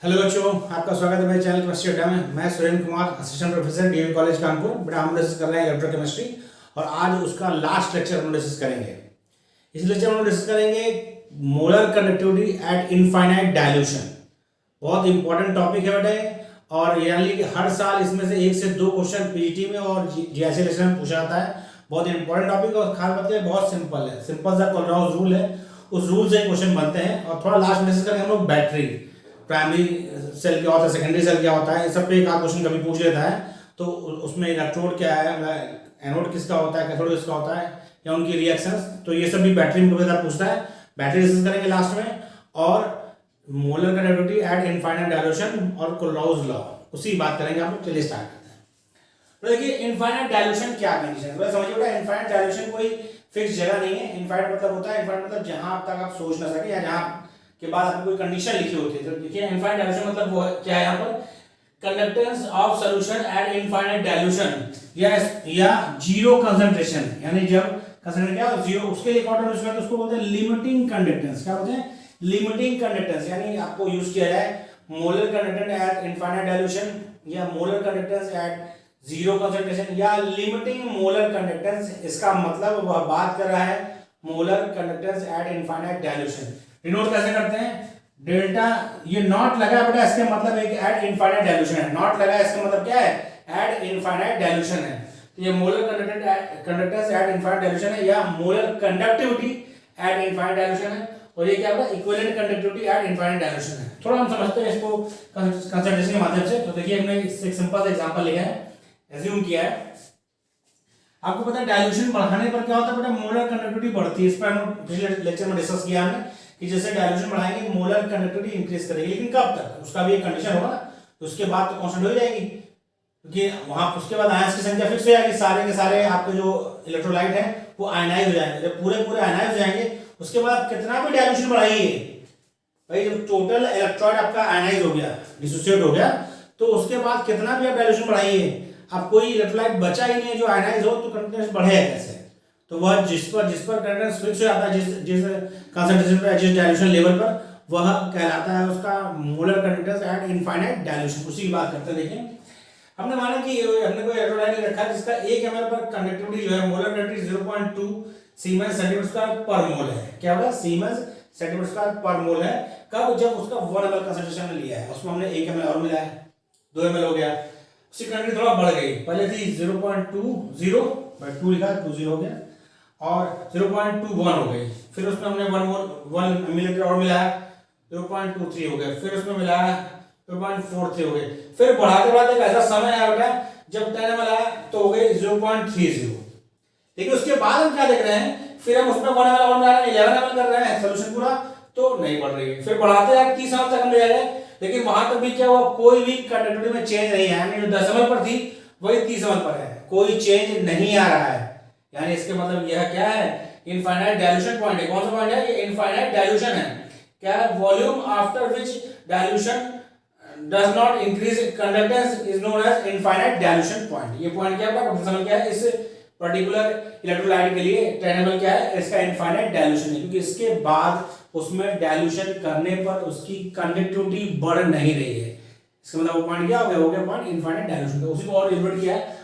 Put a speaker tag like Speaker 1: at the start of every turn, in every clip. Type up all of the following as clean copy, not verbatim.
Speaker 1: Hello बच्चों, आपका स्वागत है मेरे चैनल केमिस्ट्री अड्डा में। मैं Surendra Kumar, assistant professor DAV college Kanpur. बेटा हम डिस्कस कर रहे हैं इलेक्ट्रोकेमिस्ट्री और आज उसका लास्ट लेक्चर हम डिस्कस करेंगे। इस लेक्चर में हम डिस्कस करेंगे molar conductivity at infinite dilution. बहुत इंपॉर्टेंट टॉपिक है बेटे, और यानी कि हर साल इसमें से 1 से 2 क्वेश्चन पीजीटी में और जीआईसी लेक्चर में पूछा जाता है। बहुत इंपॉर्टेंट टॉपिक और खास बात है बहुत सिंपल है, सिंपल सा कोलराउस रूल है, उस रूल से क्वेश्चन बनते हैं। और थोड़ा लास्ट में डिस्कस करेंगे हम लोग बैटरी, प्राइमरी सेल क्या होता है, सेकेंडरी सेल क्या होता है, इस सब पे एक आध क्वेश्चन कभी पूछ लेता है। तो उसमें इलेक्ट्रोड क्या है, एनोड किसका होता है, कैथोड किसका होता है, या उनकी रिएक्शंस, तो ये सब भी बैटरी में कभी पूछता है। बैटरी डिस्कस करेंगे लास्ट में, और molar conductivity at infinite dilution और कोलराउस लॉ, उसी बात करेंगे आप लोग। चलिए स्टार्ट करते हैं। तो देखिए इनफाइनाइट डाइल्यूशन क्या कंडीशन है, समझिए बेटा। इनफाइनाइट डाइल्यूशन कोई फिक्स जगह नहीं है। इनफाइनाइट मतलब होता है, इनफाइनाइट मतलब जहां तक आप सोच ना सके या जहां के बाद आपको कोई कंडीशन लिखी होती है। तो देखिए इनफाइनाइट डाइल्यूशन मतलब वो क्या है, यहाँ पर conductance of solution at infinite dilution या जीरो कंसंट्रेशन, यानी जब कंसंट्रेशन क्या हो जीरो, उसके लिए कौन यूज करते हैं, उसको बोलते हैं लिमिटिंग कंडक्टेंस। क्या बोलते हैं, लिमिटिंग कंडक्टेंस, यानी आपको यूज किया जाए molar conductance at infinite dilution या molar conductance at zero concentration या लिमिटिंग मोलर कंडक्टेंस। इसका मतलब वह बात कर रहा है molar conductance at infinite dilution. Denote कैसे करते हैं, डेल्टा, ये नॉट लगा बेटा, इसके मतलब एक एट इनफाइनाइट डाइल्यूशन है। नॉट लगा इसका मतलब क्या है, एट इनफाइनाइट डाइल्यूशन है। तो ये molar conductance at infinite dilution है या molar conductivity at infinite dilution है। और ये क्या होगा, equivalent conductivity at infinite dilution है। थोड़ा हम समझते हैं इसको कंसंट्रेशन के माध्यम से। तो देखिए हमने एक सिंपल सा एग्जांपल लिया है, एज्यूम किया है। आपको पता है डाइल्यूशन बढ़ाने पर क्या होता है बेटा, मोलर कंडक्टिविटी बढ़ती है। इस पर हम पिछले लेक्चर में डिस्कस किया हमने कि जैसे डाइल्यूशन बढ़ाएंगे मोलर कंडक्टिविटी इंक्रीज करेगी, लेकिन कब तक, उसका भी एक कंडीशन होगा ना। तो उसके बाद तो कांस्टेंट हो जाएगी, क्योंकि वहां उसके बाद आयंस की संख्या फिक्स हो जाएगी। सारे के सारे आपके जो इलेक्ट्रोलाइट है वो आयनाइज हो जाएंगे। जब पूरे आयनाइज हो जाएंगे, उसके बाद कितना भी डाइल्यूशन बढ़ाइए भाई, जब टोटल इलेक्ट्रॉन आपका आयनाइज हो गया, डिसोसिएट हो गया, तो उसके बाद कितना भी आप डाइल्यूशन बढ़ाइए, आप कोई इलेक्ट्रोलाइट बचा ही नहीं है जो आयनाइज हो, तो कंडक्टेंस बढ़ेगा कैसे। तो वह जिस पर कंडक्टेंस फिक्स हो जाता है, जिस कंसंट्रेशन पर, जिस डाइल्यूशन लेवल पर, वह कहलाता है उसका molar conductance at infinite dilution. उसी की बात करते हैं। देखिए हमने माना कि हमने कोई इलेक्ट्रोलाइट रखा है जिसका 1 ml पर कंडक्टिविटी जो है, molar conductivity 0.2 siemens centimetre square पर मोल है। क्या होगा, सीमेंस सेंटीमीटर स्क्वायर पर मोल है। कब, जब उसका 1 ml कंसंट्रेशन में लिया है, उसमें हमने 1 ml और मिलाया है, 2 ml हो गया। उसकी कंडक्टिविटी थोड़ा बढ़ गई, पहले थी 0.20 by 2 लिखा, 20 हो गया, और 0.21 हो गई। फिर उसमें हमने 1 मिलीलीटर और मिलाया, 0.23 हो गया। फिर उसमें मिलाया 0.43 हो गए। फिर बढ़ाते बढ़ाते एक ऐसा समय आया बेटा जब 10 ml आया तो हो गए 0.30। लेकिन उसके बाद हम क्या देख रहे हैं, फिर हम उसमें 1 ml और मिला रहे हैं, 11 ml कर रहे हैं, सोल्यूशन पूरा तो नहीं बढ़ रही है। फिर बढ़ाते हैं 30 ml तक हम ले जा रहे हैं, लेकिन वहां तक भी क्या हुआ, कोई भी कंडक्टिविटी में चेंज नहीं है। यानी जो 10 ml पर थी वही 30 ml पर है, कोई चेंज नहीं आ रहा है। यानी इसके मतलब यह क्या है, इनफाइनाइट डाइल्यूशन पॉइंट है। कौन सा पॉइंट है, ये इनफाइनाइट डाइल्यूशन है। क्या है, volume after which dilution does not increase conductance is known as infinite dilution point। ये पॉइंट क्या है, समझ क्या है, इस पर्टिकुलर इलेक्ट्रोलाइट के लिए 10 ml क्या है, इसका इनफाइनाइट डाइल्यूशन है, क्योंकि इसके बाद उसमें डाइल्यूशन करने पर उसकी कंडक्टिविटी बढ़ नहीं रही है। इसका मतलब वो पॉइंट क्या हो गया पॉइंट इनफाइनाइट डाइल्यूशन। उसी को और इन्वर्ट किया है,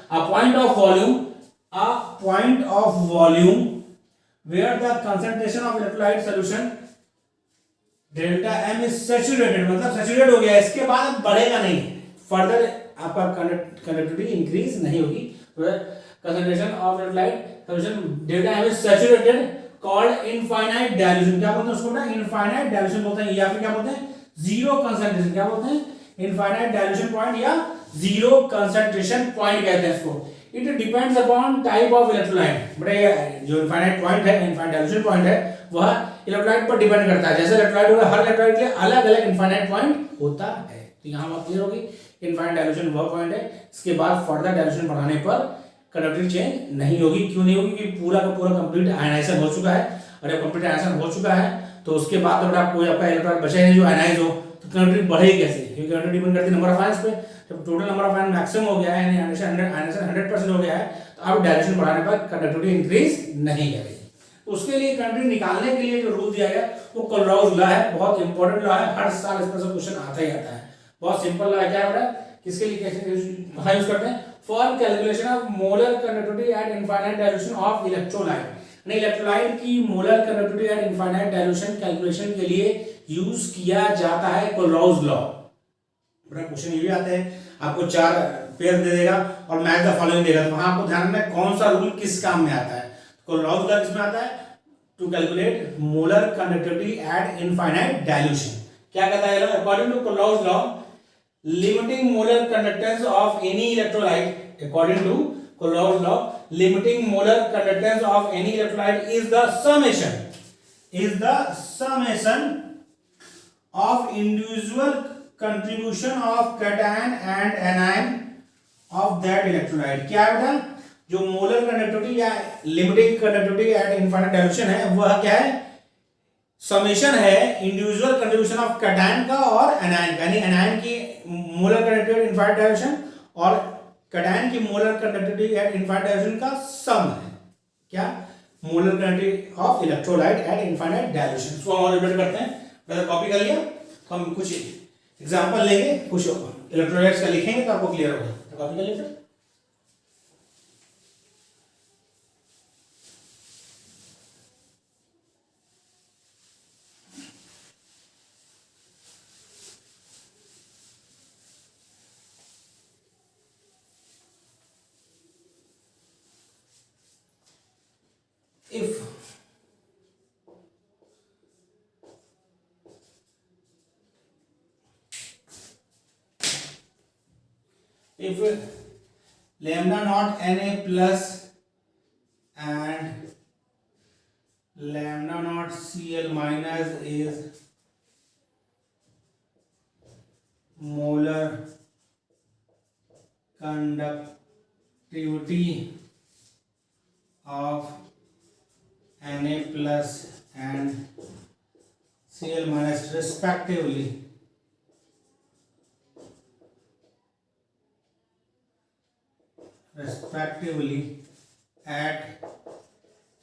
Speaker 1: a point of volume where the concentration of electrolyte solution delta M is saturated, मतलब सैचुरेट हो गया, इसके बाद बढ़ेगा नहीं, फर्दर आपका कंडक्टिविटी इंक्रीज नहीं होगी। Concentration of electrolyte solution delta M is saturated called infinite dilution. क्या बोलते हैं उसको ना, इनफाइनाइट डाइल्यूशन बोलते हैं, या फिर क्या बोलते हैं, जीरो कंसंट्रेशन। क्या बोलते हैं, इनफाइनाइट डाइल्यूशन पॉइंट या जीरो कंसंट्रेशन पॉइंट कहते हैं इसको। It depends upon type of electrolyte. But जो इनफाइनाइट पॉइंट है, इनफाइनाइट डाइल्यूशन पॉइंट है, वह इलेक्ट्रोलाइट पर डिपेंड करता है। जैसे इलेक्ट्रोलाइट होगा, हर इलेक्ट्रोलाइट के लिए अलग अलग इनफाइनाइट पॉइंट होता है। तो यहाँ बात क्लियर होगी, इनफाइनाइट डाइल्यूशन वह पॉइंट है, इसके बाद फर्दर डाइल्यूशन बढ़ाने पर कंडक्टिविटी चेंज नहीं होगी। क्यों नहीं होगी, क्योंकि पूरा का पूरा कंप्लीट आयनाइजेशन हो चुका है, और जब कंप्लीट आयनाइजेशन हो चुका है तो उसके बाद तो कोई आपका इलेक्ट्रोलाइट बचा ही नहीं जो आयनाइज हो, तो कंडक्टिविटी बढ़ेगी कैसे, क्योंकि कंडक्टिविटी डिपेंड करती है नंबर ऑफ आयंस पे। जब total number of ion maximum हो गया है, यानी आयनाइजेशन 100% हो गया है, तो अब डाइल्यूशन बढ़ाने पर कंडक्टिविटी इंक्रीज नहीं करेगी। तो उसके लिए कंट्री निकालने के लिए जो रूल दिया गया वो कोलराउज लॉ है, बहुत इंपॉर्टेंट लॉ है, हर साल इस पर से क्वेश्चन आता ही आता है। बहुत सिंपल लॉ है, क्या हो रहा है, किसके लिए कैसे यूज करते हैं, for calculation of molar conductivity at infinite dilution of electrolyte. Electrolyte की molar conductivity at infinite dilution calculation के लिए यूज किया जाता है कोलराउज लॉ। बड़ा क्वेश्चन ये भी आते हैं, आपको 4 पेयर दे देगा और मैच द फॉलोइंग देगा, तो वहां आपको ध्यान रखना कौन सा रूल किस काम में आता है। कोलराउज लॉ किसमें आता है, to calculate molar conductivity at infinite dilution. क्या कहता है, according to Kohlrausch law limiting molar conductance of any electrolyte, according to Kohlrausch law limiting molar conductance of any electrolyte is the summation of individual contribution of cation and anion of that electrolyte। क्या है बेटा, जो molar conductivity या limiting conductivity at infinite dilution है वह क्या है, summation है इंडिविजुअल कंट्रीब्यूशन ऑफ कैटायन का और एनायन का, यानी एनायन की मोलर कंडक्टिविटी इनफाइनाइट डाइल्यूशन और कैटायन की molar conductivity at infinite dilution का सम है। क्या, molar conductivity of electrolyte eight infinite dilution. इसको हम रिपीट करते हैं, पहले कॉपी कर लिया, हम कुछ एग्जांपल लेंगे, कुछ इलेक्ट्रोलाइट्स का लिखेंगे तो आपको क्लियर होगा। तो कॉपी कर लीजिए। if lambda naught Na plus and lambda naught Cl minus is molar conductivity of Na plus and Cl minus respectively at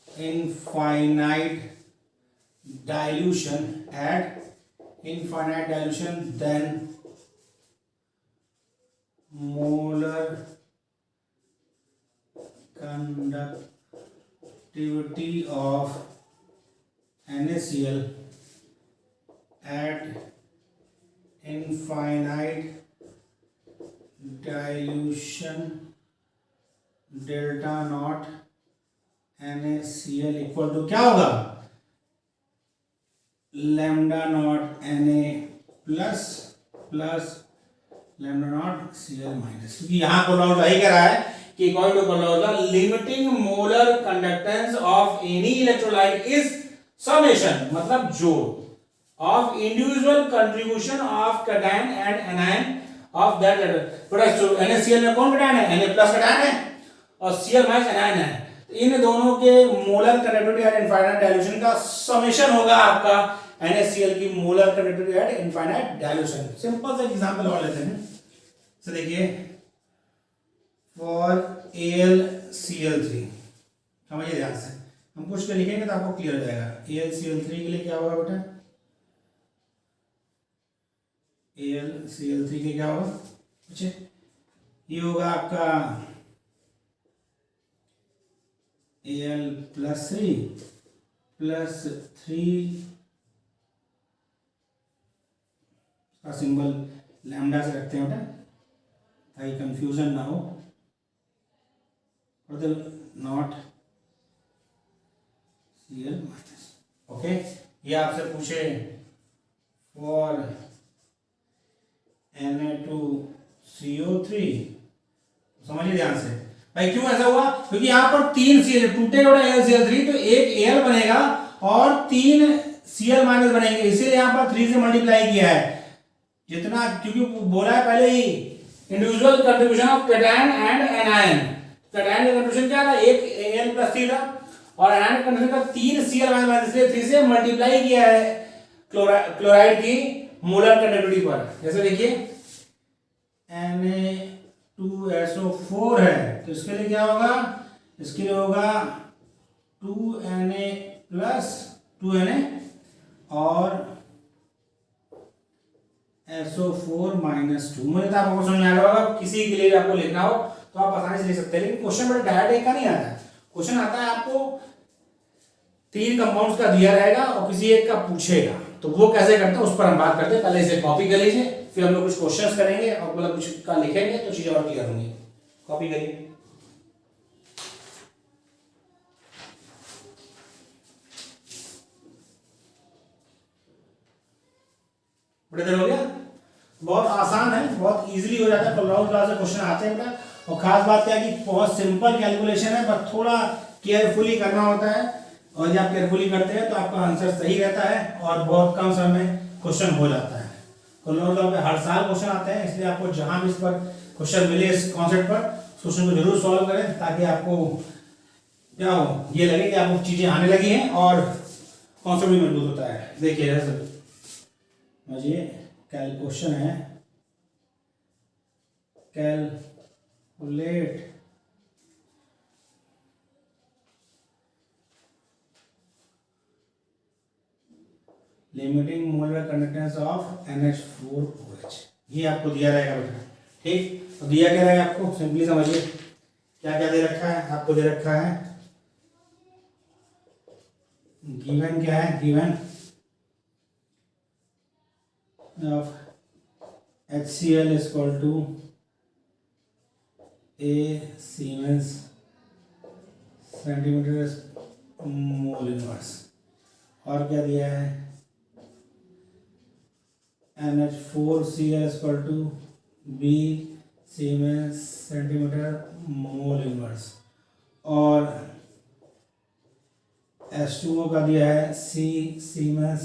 Speaker 1: infinite dilution, then molar conductivity of NaCl at infinite dilution delta naught NaCl equal to क्या होगा, lambda naught Na plus lambda naught Cl minus. क्योंकि यहाँ Kohlrausch law ही कह रहा है कि according to Kohlrausch law limiting molar conductance of any electrolyte is summation, मतलब जोड़ of individual contribution of cation and anion of that letter. NaCl में कौन कैटायन है, Na प्लस कैटायन है और Cl माइनस एनायन है, इन दोनों के molar conductivity at infinite dilution का समेशन होगा आपका NaCl की molar conductivity at infinite dilution. Simple सा एग्जांपल और लेते हैं, तो देखिए फॉर AlCl3, समझिए ध्यान से, हम कुछ पे लिखेंगे तो आपको क्लियर हो जाएगा। AlCl3 के लिए क्या होगा बेटा, AlCl3 के क्या होगा, अच्छा ये होगा आपका Al प्लस 3 का सिंबल लैम्डा से रखते हैं बेटा ताकि कंफ्यूजन ना हो, और नॉट Cl माइनस। ओके, ये आपसे पूछे फॉर Na2CO3, समझिए ध्यान से भाई क्यों ऐसा हुआ, क्योंकि यहाँ पर 3 Cl टूटेगा AlCl3 तो एक Al बनेगा और 3 Cl माइनस बनेंगे, इसीलिए यहाँ पर 3 से मल्टीप्लाई किया है जितना, क्योंकि बोला है पहले ही individual contribution of cation and anion. Cation का कंट्रीब्यूशन क्या था, एक Al प्लस 3 था और एनायन का कंट्रीब्यूशन का 3 Cl माइनस, इसलिए 3 से मल्टीप्लाई किया है क्लोराइड की मोलर कंडक्टिविटी पर। जैसे देखिए Na2SO4 है तो इसके लिए क्या होगा, इसके लिए होगा 2Na प्लस 2Na और SO4 माइनस 2। मुझे तो आपको समझ में आ रहा होगा, किसी के लिए आपको लिखना हो तो आप आसानी से लिख सकते हैं, लेकिन क्वेश्चन बड़ा डायरेक्ट एक का नहीं आता है। क्वेश्चन आता है आपको 3 कंपाउंड्स का दिया रहेगा और किसी एक का पूछेगा, तो वो कैसे करते हैं उस पर हम बात करते हैं। पहले इसे कॉपी कर लीजिए, फिर हम लोग कुछ क्वेश्चंस करेंगे और मतलब कुछ का लिखेंगे तो चीजें और क्लियर होंगी। कॉपी करिए। बड़े देर हो गया, बहुत आसान है, बहुत इजीली हो जाता है। प्रोग्राम क्लास से क्वेश्चन आते हैं बेटा, और खास बात क्या है कि बहुत सिंपल कैलकुलेशन है, बस थोड़ा केयरफुली करना होता है, और जब आप केयरफुली करते हैं तो आपका आंसर सही रहता है और बहुत कम समय में क्वेश्चन हो जाता है। प्रोग्राम पे हर साल क्वेश्चन आते हैं, इसलिए आपको जहां भी इस पर क्वेश्चन मिले इस कॉन्सेप्ट पर, क्वेश्चन को जरूर सॉल्व करें, ताकि आपको क्या हो, ये लगे कि आपको चीजें आने लगी हैं और कॉन्सेप्ट भी मजबूत होता है। देखिए मुझे क्वेश्चन है, calculate limiting molar conductance of NH4OH, ये आपको दिया रहेगा बेटा। ठीक, तो दिया क्या रहेगा आपको, सिंपली समझिए क्या क्या दे रखा है। आपको दे रखा है गिवन, क्या है given of HCl is equal to A Siemens centimetre mole inverse, और क्या दिया है NH4Cl is equal to B Siemens centimetre mole inverse, और H2O का दिया है C Siemens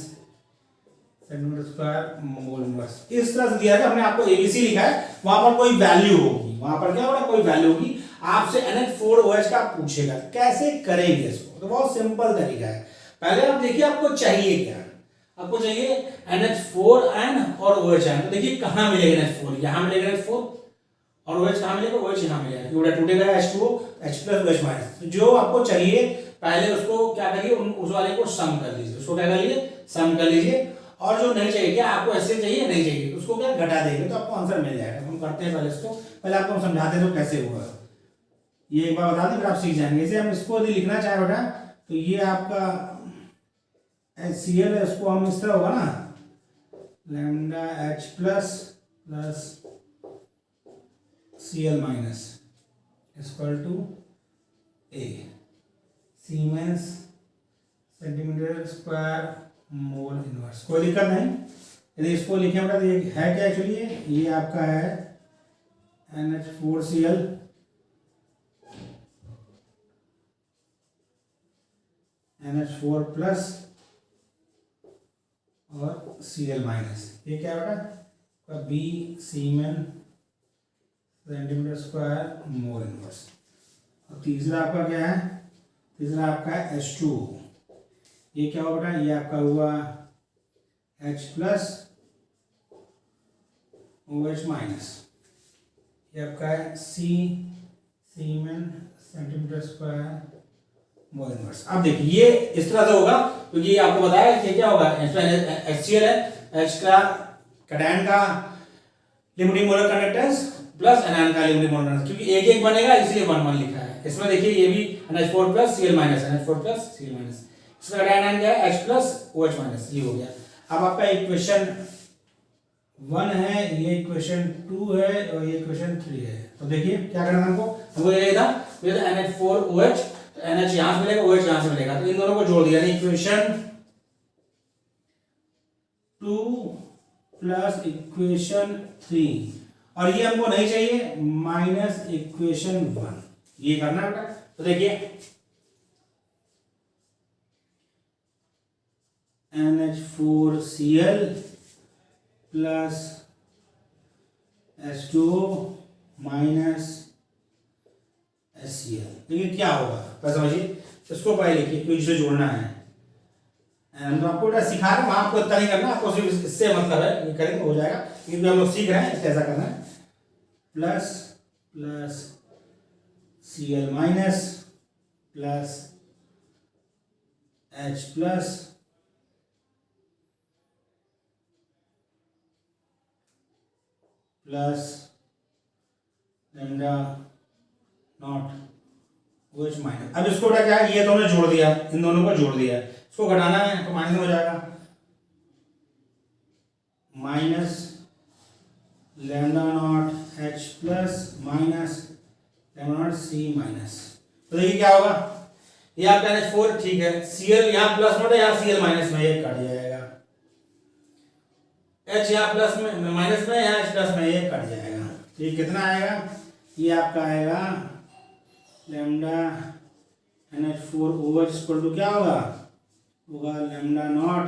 Speaker 1: centimetre square mole inverse. इस तरह से दिया है, हमने आपको ABC लिखा है, वहां पर कोई वैल्यू होगी, वहां पर क्या होगा, कोई वैल्यू होगी, आपसे NH4OH का पूछेगा। कैसे करेंगे इसको, तो बहुत सिंपल तरीका है। पहले आप देखिए आपको चाहिए क्या, आपको चाहिए NH4N और OHN। तो देखिए कहां मिलेगा NH4, यहां मिलेगा NH4, और OH कहां मिलेगा, OH यहां मिलेगा, क्योंकि टूटेगा H2O, H plus OH minus. जो आपको चाहिए पहले उसको क्या करिए, उस वाले को सम कर लीजिए, उसको क्या कर लीजिए, सम कर लीजिए, और जो नहीं चाहिए, क्या आपको ऐसे चाहिए नहीं चाहिए, उसको क्या घटा देंगे तो आपको आंसर मिल जाएगा। हम करते हैं पहले इसको, पहले आपको हम समझाते हैं तो कैसे होगा, ये एक बार बता दें, फिर आप सीख जाएंगे। इसे हम इसको यदि लिखना चाहे बेटा, तो ये आपका HCl है, इसको हम इस तरह होगा ना, lambda H plus plus Cl minus equal to A siemens centimetre square mole inverse. कोई दिक्कत नहीं, यदि इसको लिखें बेटा तो ये है क्या एक्चुअली, ये आपका है NH4Cl NH4 प्लस और Cl माइनस, ये क्या बेटा B सीमेन सेंटीमीटर स्क्वायर मोल इनवर्स। और तीसरा आपका क्या है, तीसरा आपका है H2O, ये क्या होगा बेटा, ये आपका हुआ H प्लस OH माइनस, ये आपका है सीमेन सेंटीमीटर स्क्वायर मोल इनवर्स। अब देखिए ये इस तरह से होगा, क्योंकि आपको बताया कि क्या होगा, HCl है, H का कैटायन का limiting molar conductance plus anion का लिमिटिंग मोलर कंडक्टेंस, क्योंकि एक एक बनेगा इसलिए 1 1 लिखा है। इसमें देखिए ये भी NH4 plus Cl minus, NH4 plus Cl minus, इसका कैटायन क्या है H प्लस OH माइनस, ये हो गया। अब आपका इक्वेशन 1 है, ये इक्वेशन 2 है, और ये इक्वेशन 3 है। तो देखिए क्या करना है हमको ये था NH4OH, तो NH यहां से मिलेगा, OH यहां से मिलेगा, तो इन दोनों को जोड़ दिया, यानी इक्वेशन 2 प्लस इक्वेशन 3, और ये हमको नहीं चाहिए माइनस इक्वेशन 1, ये करना बेटा। तो देखिए NH4Cl plus H2O minus HCl, देखिए क्या होगा, पहले समझिए इसको, पहले लिखिए क्योंकि इसे जोड़ना है। हम तो आपको सिखा रहे हैं, वहां आपको इतना नहीं करना, आपको सिर्फ इससे मतलब है, ये करेंगे हो जाएगा, क्योंकि हम लोग सीख रहे हैं कैसा करना है। Plus plus Cl minus plus H plus plus lambda naught O H minus. अब इसको क्या है, ये दोनों जोड़ दिया, इन दोनों को जोड़ दिया, इसको घटाना है तो माइनस हो जाएगा, minus lambda naught H plus minus lambda naught C minus. तो देखिए क्या होगा, ये आपका NH4 ठीक है, Cl यहाँ प्लस में है, यहाँ Cl माइनस में, ये कट जाएगा, H यहाँ प्लस में माइनस में, यहाँ H प्लस में, ये कट जाएगा। तो ये कितना आएगा, ये आपका आएगा lambda NH4 OH equal to क्या होगा, lambda naught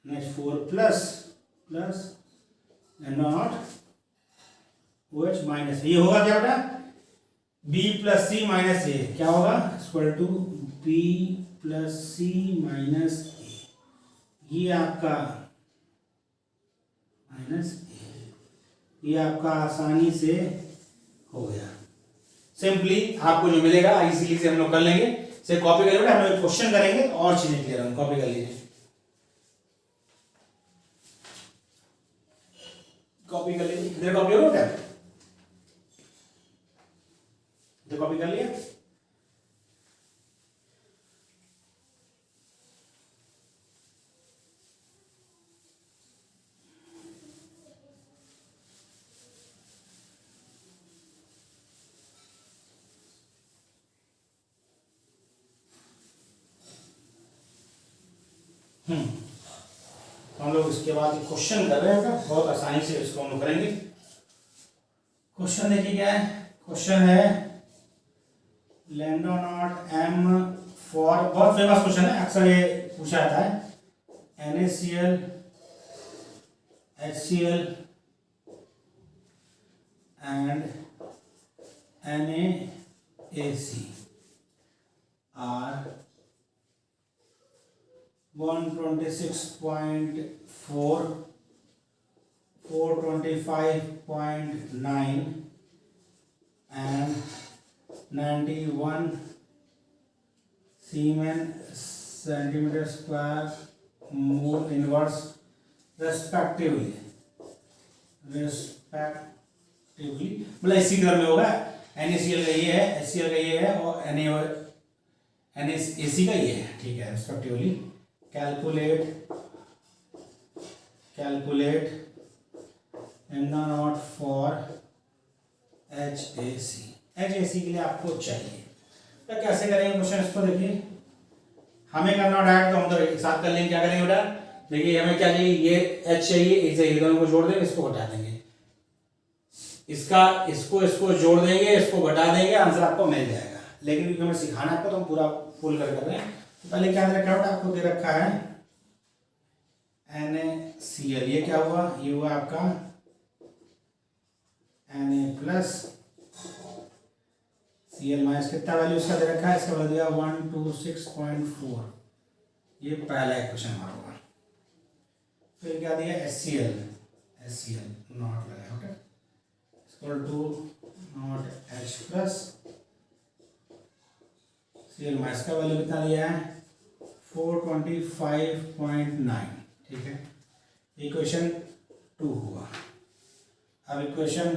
Speaker 1: NH4 plus plus lambda naught OH minus, ये होगा क्या बेटा, B plus C minus A, क्या होगा equal to B plus C minus A, ये आपका माइनस ए, ये आपका आसानी से हो गया। सिंपली आपको जो मिलेगा इजीली से हम लोग कर लेंगे, से कॉपी कर लेंगे, हम लोग क्वेश्चन करेंगे तो और चीजें क्लियर होंगी, कॉपी कर लीजिए, कॉपी कर लीजिए, इधर कॉपी हो क्या, इधर कॉपी कर लिया। हम लोग इसके बाद क्वेश्चन कर रहे हैं, बहुत आसानी से इसको हम लोग करेंगे। क्वेश्चन देखिए क्या है, क्वेश्चन है लैम्डा नॉट एम फॉर, बहुत फेमस क्वेश्चन है, अक्सर ये पूछा जाता है, NaCl HCl and NaAC are 126.4, 425.9 and 91 Siemens centimeter square mole inverse respectively, मतलब इसी तरह में होगा, NaCl का ये है, HCl का ये है और NaAC का ये है, ठीक है, respectively। Calculate lambda naught for HAC, HAC के लिए आपको चाहिए, तो कैसे करेंगे क्वेश्चन, इसको देखिए, हमें करना डायरेक्ट, तो हम तो एक साथ कर लेंगे, क्या करेंगे बेटा, देखिए हमें क्या चाहिए, ये H चाहिए, इसे ये दोनों को जोड़ देंगे, इसको घटा देंगे, इसका इसको जोड़ देंगे, इसको घटा देंगे, आंसर आपको मिल जाएगा। लेकिन क्योंकि हमें सिखाना है आपको, तो हम पूरा फुल कर रहे हैं। पहले क्या दे रखा है, आपको दे रखा है NaCl, ये क्या हुआ, ये हुआ आपका Na प्लस Cl माइनस, कितना वैल्यू इसका दे रखा है, इसका वैल्यू दिया 126.4, ये पहला क्वेश्चन हमारा होगा। फिर क्या दिया, HCl नॉट लगाया, okay, equal to naught H plus Cl minus का वैल्यू कितना दिया है 425.9, ठीक है, इक्वेशन 2 हुआ। अब इक्वेशन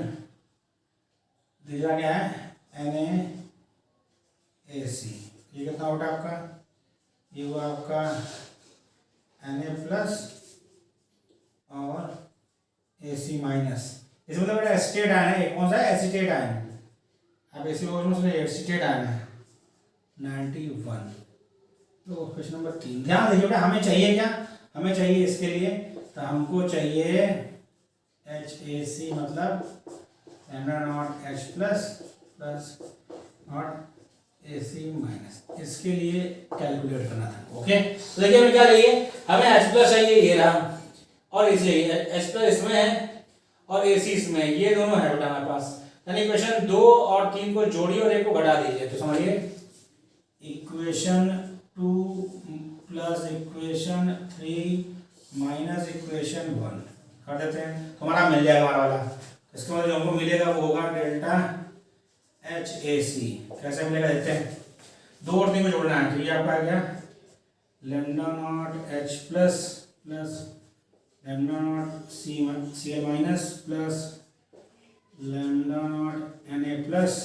Speaker 1: दिया गया है NaAC, ये कितना होता है आपका, ये हुआ आपका Na प्लस और AC माइनस, इसमें मतलब बेटा एसीटेट आयन है, कौन सा है, एसीटेट आयन, अब इसमें एसीटेट आयन है 91। तो क्वेश्चन नंबर 3, ध्यान देखिए बेटा, हमें चाहिए क्या, हमें चाहिए इसके लिए, तो हमको चाहिए HAC, मतलब lambda naught H plus plus not AC minus, इसके लिए कैलकुलेट करना था, ओके। तो देखिए हमें क्या चाहिए, हमें H प्लस चाहिए, ये रहा, और इसलिए H प्लस इसमें है और AC इसमें है, ये दोनों है बेटा हमारे पास, यानी इक्वेशन 2 और 3 को जोड़िए और एक को घटा दीजिए, तो समझिए equation 2 plus equation 3 minus equation 1 कर देते हैं, तो हमारा मिल जाएगा हमारा वाला। इसके बाद जो हमको मिलेगा वो होगा डेल्टा HAC, कैसे मिलेगा देखते हैं, 2 और 3 को जोड़ना है, तो ये आपका आ गया lambda naught H plus plus lambda naught C L minus plus lambda naught N A plus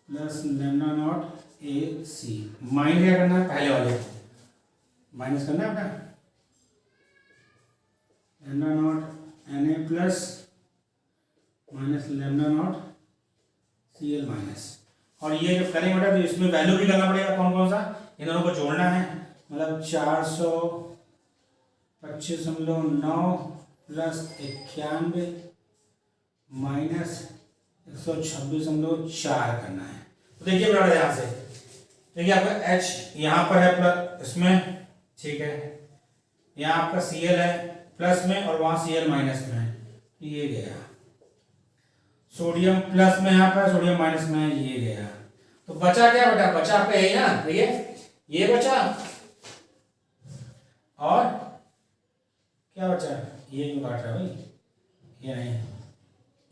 Speaker 1: plus lambda naught A C. Minus क्या करना है, पहले वाले माइनस करना है बेटा, lambda naught N A plus minus lambda naught C L minus. और ये जब करेंगे बेटा तो इसमें वैल्यू भी करना पड़ेगा, कौन कौन सा, इन दोनों को जोड़ना है। मतलब 425.9 प्लस 91 माइनस 126.4 करना है। तो देखिए बेटा यहाँ से देखिए आपका H यहाँ पर है प्लस इसमें, ठीक है, यहाँ आपका Cl है प्लस में और वहाँ Cl माइनस में है, ये गया। सोडियम प्लस में यहाँ पर, सोडियम माइनस में है, ये गया। तो बचा क्या बेटा, बचा आपका यही ना, देखिए ये बचा और क्या बचा, ये क्यों काट रहा है भाई, ये नहीं,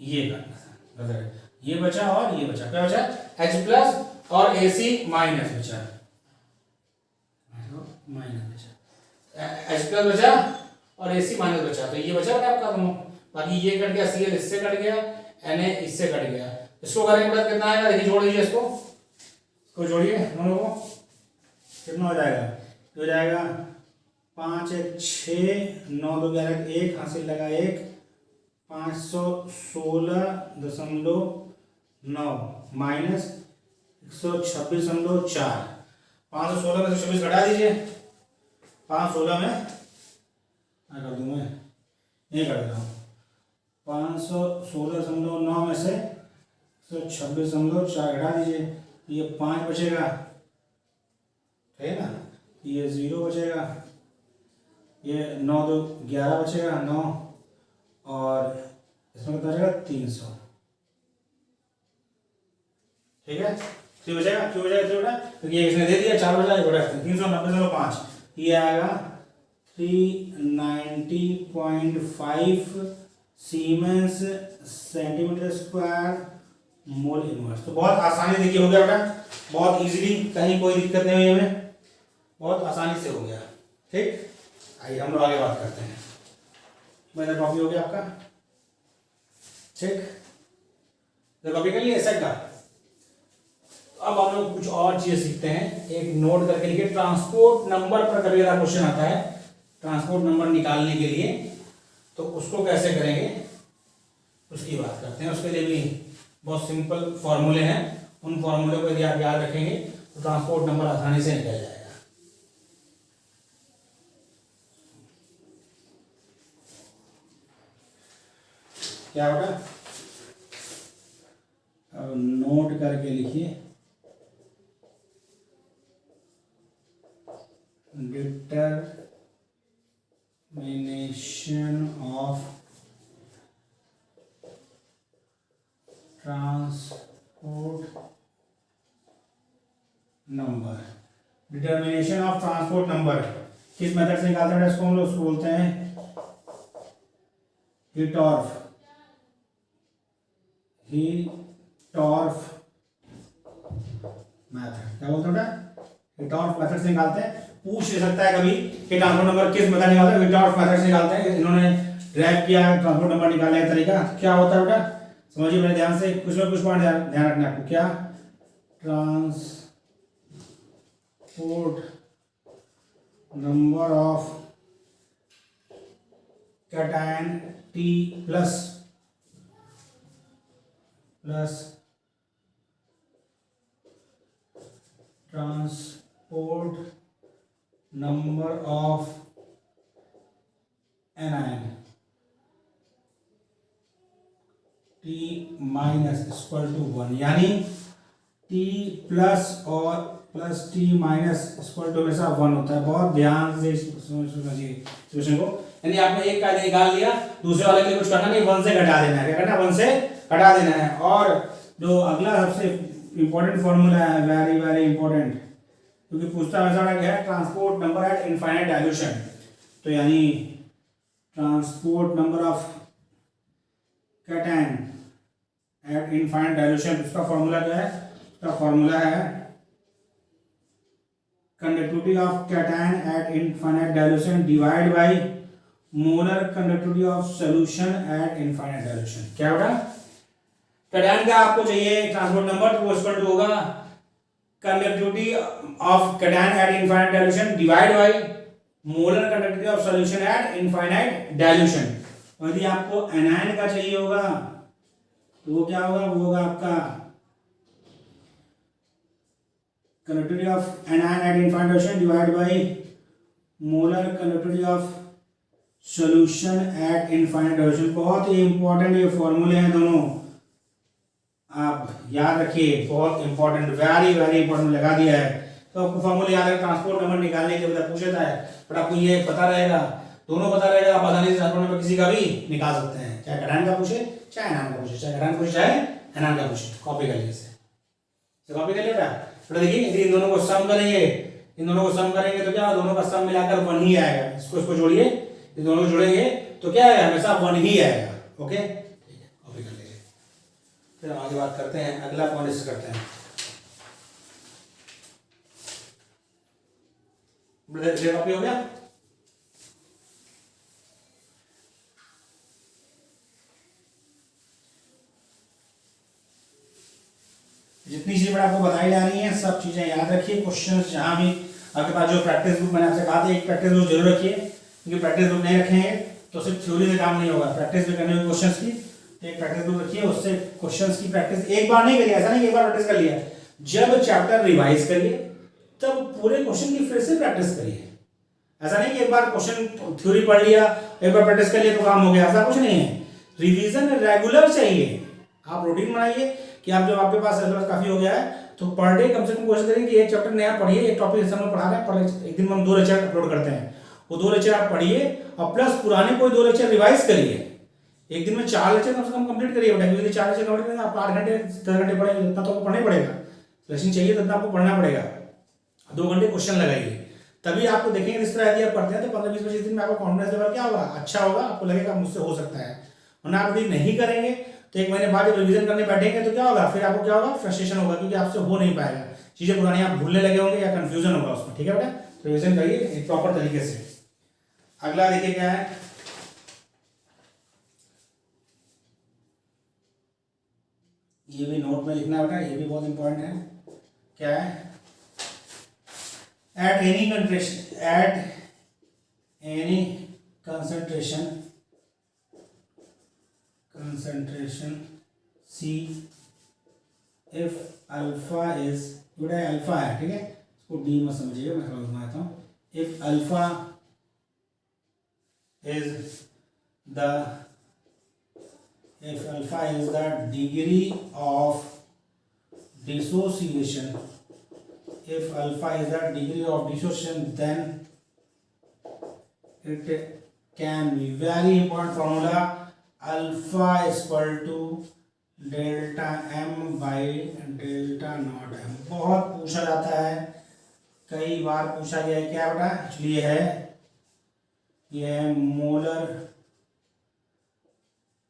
Speaker 1: ये काटना था गलत, ये बचा और ये बचा, क्या बचा, H प्लस और AC माइनस बचा, माइनस बचा, H प्लस बचा और AC माइनस बचा, तो ये बचा आपका दोनों। बाकी ये कट गया, Cl इससे कट गया, Na इससे कट गया। इसको करेंगे बाद कितना आएगा, देखिए जोड़ लीजिए इसको जोड़िए दोनों को, कितना हो जाएगा, हो जाएगा 5 1 6 9 2 11 1 हासिल लगा 1 516.9 माइनस 126.4। 516 में से 26 घटा दीजिए, 516 में क्या कर दूँ मैं, नहीं कर रहा हूँ, 516.9 में से 126.4 घटा दीजिए, ये 5 बचेगा, ठीक है ना, ये 0 बचेगा, ये 9 2 11 बचेगा 9 और इसमें कितना बचेगा 300, ठीक है, क्यों बचेगा, क्यों बचेगा, क्यों बचेगा, क्योंकि ये इसने दे दिया 4 बचा, ये बचा 390.5, ये आएगा 390.5 siemens centimetre square mole inverse. तो बहुत आसानी देखिए हो गया बेटा, बहुत इजीली, कहीं कोई दिक्कत नहीं हुई हमें, बहुत आसानी से हो गया, ठीक। आइए हम लोग आगे बात करते हैं। मेरा कॉपी हो गया आपका, ठीक, तो कॉपी कर लिया सेट का। अब हम लोग कुछ और चीजें सीखते हैं, एक नोट करके लिखिए, ट्रांसपोर्ट नंबर पर कभी अगर क्वेश्चन आता है ट्रांसपोर्ट नंबर निकालने के लिए, तो उसको कैसे करेंगे उसकी बात करते हैं। उसके लिए भी बहुत सिंपल फॉर्मूले हैं, उन फॉर्मूले को यदि आप याद रखेंगे तो ट्रांसपोर्ट नंबर आसानी से निकल जाएगा। क्या होगा, अब नोट करके लिखिए, determination of transport number. Determination of transport number किस मेथड से निकालते हैं इसको, हम लोग उसको बोलते हैं हिटॉर्फ मेथड। क्या बोलते हैं बेटा, हिटॉर्फ मेथड से निकालते हैं। पूछ ले सकता है कभी कि ट्रांसपोर्ट नंबर किस मेथड निकालते हैं, हिटॉर्फ मेथड से निकालते हैं। इन्होंने ड्राइव किया है ट्रांसपोर्ट नंबर निकालने का तरीका, क्या होता है बेटा समझिए मेरे ध्यान से, कुछ ना कुछ पॉइंट ध्यान रखना आपको। क्या, transport number of cation T plus transport number of anion T minus equal to 1, यानी T प्लस और plus T minus equal to हमेशा 1 होता है। बहुत ध्यान से समझिए सिचुएशन को, यानी आपने एक कायदा निकाल लिया, दूसरे वाले के लिए कुछ करना नहीं, 1 से घटा देना है। क्या करना है, 1 से घटा देना है। और जो अगला सबसे इंपॉर्टेंट फॉर्मूला है, वेरी वेरी इंपॉर्टेंट, क्योंकि पूछता हमेशा क्या है, transport number eight infinite dilution. तो यानी transport number of cation eight infinite dilution, उसका फॉर्मूला क्या है, उसका फॉर्मूला है conductivity of cation at infinite dilution divided by molar conductivity of solution at infinite dilution। क्या होगा? cation का आपको चाहिए ट्रांसपोर्ट नंबर, तो वो इक्वल टू होगा conductivity of cation at infinite dilution divided by molar conductivity of solution at infinite dilution। और यदि आपको anion का चाहिए होगा तो वो क्या होगा? वो होगा आपका conductivity of anion at infinite dilution divided by molar conductivity of solution at infinite dilution। बहुत ही इंपॉर्टेंट ये फॉर्मूले हैं दोनों, आप याद रखिए, बहुत इंपॉर्टेंट, वेरी वेरी इंपॉर्टेंट लगा दिया है। तो आपको फॉर्मूले याद है, ट्रांसपोर्ट नंबर निकालने के लिए पूछता है, पर आपको ये पता रहेगा, दोनों पता रहेगा, आप आसानी से ट्रांसपोर्ट नंबर किसी का भी निकाल सकते हैं, चाहे cation का पूछे चाहे anion का पूछे, चाहे cation पूछे चाहे anion का पूछे। कॉपी कर लीजिए इसे, कॉपी कर लिया। तो देखिए यदि इन दोनों को सम करेंगे, इन दोनों को सम करेंगे तो क्या, दोनों का सम मिलाकर 1 ही आएगा। इसको जोड़िए, इन दोनों को जोड़ेंगे तो क्या आएगा? हमेशा 1 ही आएगा। ओके, ठीक है, कॉपी कर लीजिए। फिर हम आगे बात करते हैं, अगला पॉइंट डिस्कस करते हैं। कॉपी हो गया? जितनी चीजें आपको बताई जा रही हैं सब चीजें याद रखिए। क्वेश्चंस जहां भी आपके पास, जो प्रैक्टिस बुक मैंने आपसे कहा था, एक प्रैक्टिस बुक जरूर रखिए, क्योंकि प्रैक्टिस बुक नहीं रखेंगे तो सिर्फ थ्योरी से काम नहीं होगा। प्रैक्टिस भी करनी होगी क्वेश्चंस की, तो एक प्रैक्टिस बुक रखिए, उससे क्वेश्चंस की प्रैक्टिस एक बार नहीं करिए, ऐसा नहीं एक बार प्रैक्टिस कर लिया। जब चैप्टर रिवाइज करिए तब पूरे क्वेश्चन की फिर से प्रैक्टिस करिए। ऐसा नहीं कि एक बार क्वेश्चन थ्योरी पढ़ लिया, एक बार प्रैक्टिस कर लिया तो काम हो गया, ऐसा कुछ नहीं है। रिवीजन रेगुलर चाहिए। आप रूटीन बनाइए कि आप, जब आपके पास सिलेबस काफी हो गया है तो पर डे कम से कम कोशिश करिए कि एक चैप्टर नया पढ़िए। एक टॉपिक जैसे हम पढ़ा रहे हैं, एक दिन में हम 2 लेक्चर अपलोड करते हैं, वो 2 लेक्चर आप पढ़िए और प्लस पुराने कोई 2 लेक्चर रिवाइज करिए। एक दिन में 4 लेक्चर कम से कम कंप्लीट करिए बेटा, क्योंकि 4 लेक्चर कंप्लीट करेंगे आप 8 घंटे 10 घंटे पढ़ेंगे, इतना तो आपको पढ़ना ही पड़ेगा। लेसन चाहिए तो इतना आपको पढ़ना पड़ेगा। 2 घंटे क्वेश्चन लगाइए, तभी आपको देखेंगे इस तरह यदि आप पढ़ते हैं तो 15-20-25 दिन में आपका कॉन्फिडेंस लेवल क्या होगा? अच्छा होगा, आपको लगेगा मुझसे हो सकता है। वरना आप यदि नहीं करेंगे तो 1 महीने बाद जब रिवीजन करने बैठेंगे तो क्या होगा? फिर आपको क्या होगा? फ्रस्ट्रेशन होगा, क्योंकि आपसे हो नहीं पाएगा, चीजें पुरानी आप भूलने लगे होंगे या कंफ्यूजन होगा उसमें। ठीक है बेटा, तो रिवीजन करिए एक प्रॉपर तरीके से। अगला देखिए क्या है, ये भी नोट में लिखना बेटा, ये भी बहुत इंपॉर्टेंट है। क्या है? at any concentration C, if alpha is, बेटा अल्फा है, ठीक है, इसको डी मत समझिए, मैं थोड़ा घुमाता हूँ। If alpha is the degree of dissociation, if alpha is the degree of dissociation, then it can be, very important formula, alpha is equal to delta m by delta naught m। बहुत पूछा जाता है, कई बार पूछा गया है। क्या बेटा? एक्चुअली ये है molar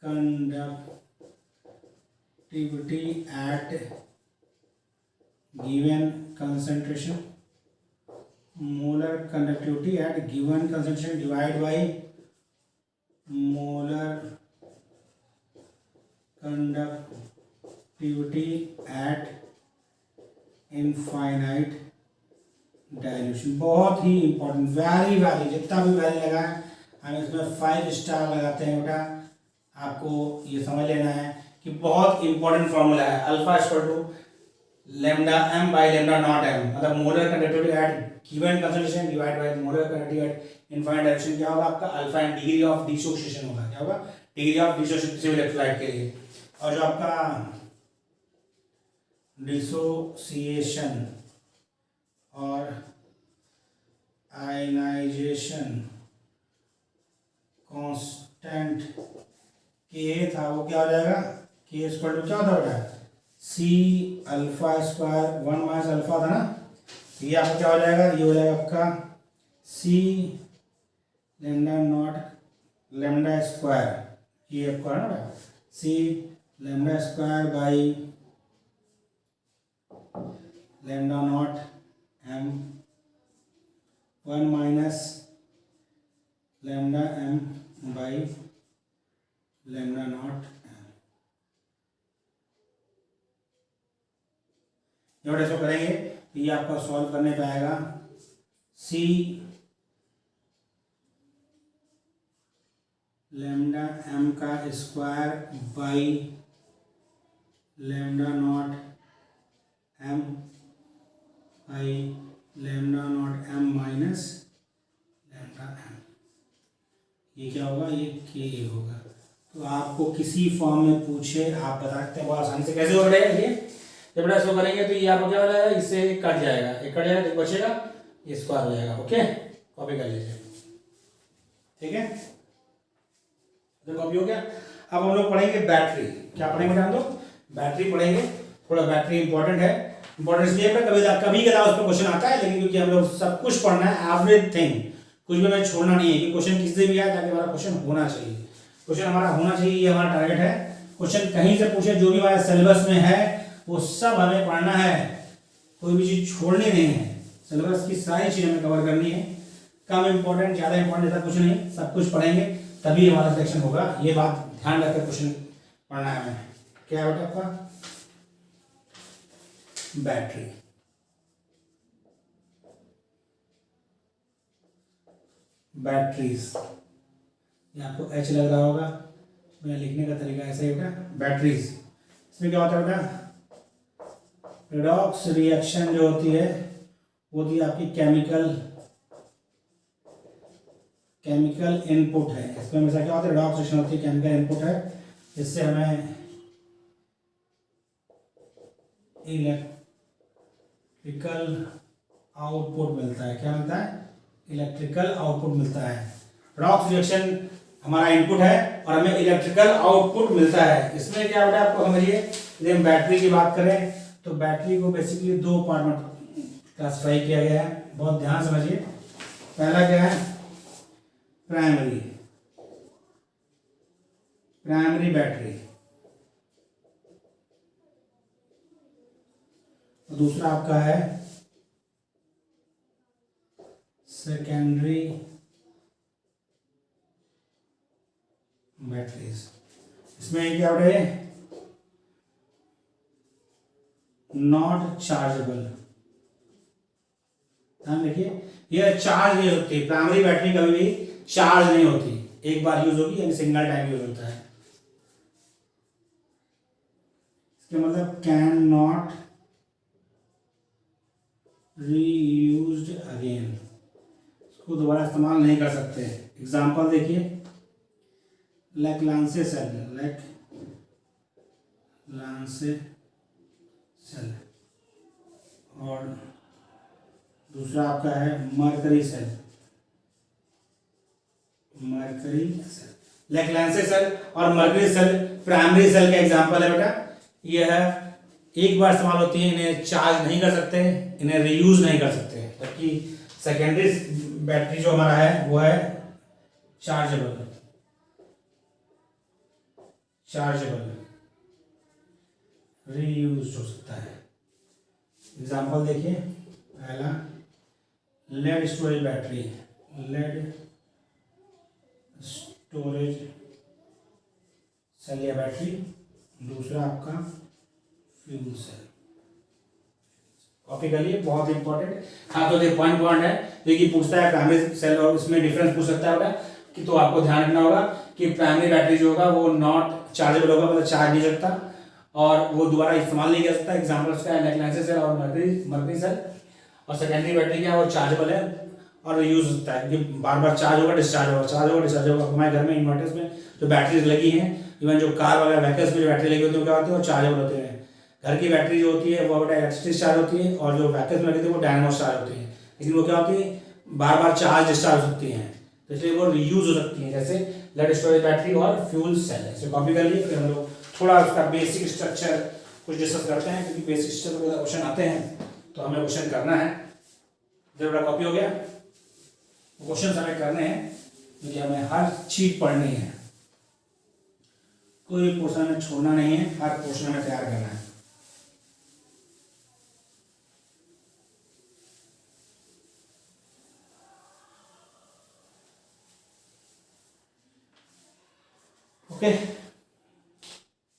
Speaker 1: conductivity eight given concentration, molar conductivity at given concentration divided by molar conductivity at infinite dilution। बहुत ही इंपॉर्टेंट, वेरी वेरी, जितना भी वैल्यू लगा है हम इसमें 5 स्टार लगाते हैं बेटा। आपको ये समझ लेना है कि बहुत इंपॉर्टेंट फॉर्मूला है। Alpha equal to lambda m by lambda naught m, मतलब molar conductivity at given concentration divide by molar conductivity at infinite direction. क्या होगा आपका? Alpha and degree of dissociation होगा। क्या होगा? डिग्री ऑफ डिसोसिएशन किसी भी इलेक्ट्रोलाइट के लिए। और जो आपका डिसोसिएशन और आयनाइजेशन कांस्टेंट के था, वो क्या हो जाएगा? के इक्वल टू क्या होता है? C alpha square 1 minus alpha था ना, ये आपका क्या हो जाएगा? ये हो जाएगा आपका C lambda naught lambda square, ये आपका है ना C lambda square by lambda naught M 1 minus lambda M by lambda naught M. जब ऐसा करेंगे तो ये आपका सॉल्व करने पे आएगा सी लैम्डा एम का square by lambda naught M by lambda naught M minus lambda M. ये क्या होगा, ये के होगा। तो आपको किसी फॉर्म में पूछे आप बता सकते हैं बहुत आसानी से कैसे हो रहा है। ये जब बड़ा इसको करेंगे तो ये आपको क्या हो रहा है, इससे कट जाएगा, एक कट जाएगा तो बचेगा, ये स्क्वायर हो जाएगा। ओके, कॉपी कर लीजिए, ठीक है, तो कॉपी हो गया। अब हम लोग पढ़ेंगे बैटरी। क्या पढ़ेंगे जान दो, बैटरी पढ़ेंगे। थोड़ा बैटरी इंपॉर्टेंट है, इंपॉर्टेंट इसलिए कभी कदा उस पर क्वेश्चन आता है, लेकिन क्योंकि हम लोग सब कुछ पढ़ना है, एवरीथिंग, कुछ भी हमें छोड़ना नहीं है कि क्वेश्चन किससे भी आए, ताकि हमारा क्वेश्चन होना चाहिए, क्वेश्चन हमारा होना चाहिए, ये हमारा टारगेट है। क्वेश्चन कहीं से पूछे, जो भी हमारे सिलेबस में है वो सब हमें पढ़ना है, कोई भी चीज छोड़नी नहीं है। सिलेबस की सारी चीज हमें कवर करनी है, कम इंपॉर्टेंट ज्यादा इंपॉर्टेंट ऐसा कुछ नहीं, सब कुछ पढ़ेंगे तभी हमारा सिलेक्शन होगा। ये बात ध्यान रखकर क्वेश्चन पढ़ना है हमें। क्या है बेटा आपका बैटरी। बैटरीज, ये आपको एच लग रहा होगा, मेरा लिखने का तरीका ऐसा ही बेटा, बैटरीज। इसमें क्या होता है बेटा, रिडॉक्स रिएक्शन जो होती है वो होती है आपकी केमिकल इनपुट है। इसमें हमेशा क्या होता है, रिडॉक्स रिएक्शन होती है, केमिकल इनपुट है, जिससे हमें इलेक्ट्रिकल आउटपुट मिलता है। क्या मिलता है, इलेक्ट्रिकल आउटपुट मिलता है। रिडॉक्स रिएक्शन हमारा इनपुट है और हमें इलेक्ट्रिकल आउटपुट मिलता है। इसमें क्या बेटा आपको समझिए, यदि हम बैटरी की बात करें तो बैटरी को बेसिकली दो पार्ट में क्लासिफाई किया गया है, बहुत ध्यान समझिए। पहला क्या है, प्राइमरी बैटरी, और दूसरा आपका है सेकेंडरी बैटरीज। इसमें क्या होता है, नॉट चार्जेबल। ध्यान देखिए, ये चार्ज नहीं होती, प्राइमरी बैटरी कभी भी चार्ज नहीं होती, एक बार यूज होगी यानी सिंगल टाइम यूज होता है। इसके मतलब कैन नॉट रीयूज्ड अगेन, इसको दोबारा इस्तेमाल नहीं कर सकते। एग्जांपल देखिए, लांसे सेल, और दूसरा आपका है मरकरी सेल। लांसे सेल और मरकरी सेल प्राइमरी सेल का एग्जांपल है बेटा। यह है एक बार इस्तेमाल होती है, इन्हें चार्ज नहीं कर सकते, इन्हें रीयूज नहीं कर सकते। जबकि सेकेंडरी बैटरी जो हमारा है वो है चार्जेबल, रीयूज हो सकता है। एग्जांपल देखिए, पहला लेड स्टोरेज बैटरी, सेल या बैटरी, दूसरा आपका फ्यूल सेल। कॉपी कर लिए, बहुत इंपॉर्टेंट। हाँ तो देखिए पॉइंट है, देखिए पूछता है प्राइमरी सेल और इसमें डिफरेंस पूछ सकता है बेटा, कि तो आपको ध्यान रखना होगा कि प्राइमरी बैटरी जो होगा वो नॉट चार्जेबल होगा, मतलब चार्ज नहीं सकता और वो दोबारा इस्तेमाल नहीं कर सकता। एग्जाम्पल उसका है लांसे सेल और मरकरी सेल। और सेकेंडरी बैटरी क्या है, वो चार्जेबल है और यूज हो सकता है, क्योंकि बार बार चार्ज होगा डिस्चार्ज होगा। हमारे घर में इन्वर्टर्स में जो बैटरीज लगी हैं, इवन जो कार वगैरह व्हीकल्स में जो बैटरी लगी होती है, क्या होती है, वो चार्जेबल होते हैं। घर की बैटरी जो होती है वो बेटा इलेक्ट्रिसिटी चार्ज होती है, और जो व्हीकल्स में लगी होती है वो डायनामो चार्ज होती है, लेकिन वो क्या होती है, बार बार चार्ज डिस्चार्ज होती हैं, तो इसलिए वो रीयूज हो सकती हैं, जैसे लेड स्टोरेज बैटरी और फ्यूल सेल। इसे कॉपी कर लिए। फिर हम लोग थोड़ा उसका बेसिक स्ट्रक्चर कुछ डिस्कस करते हैं, क्योंकि बेसिक स्ट्रक्चर में क्वेश्चन आते हैं तो हमें क्वेश्चन करना है। जब बड़ा कॉपी हो गया, क्वेश्चन हमें करने हैं, क्योंकि हमें हर चीज पढ़नी है, कोई पोर्शन हमें छोड़ना नहीं है, हर पोर्शन हमें तैयार करना है। ओके,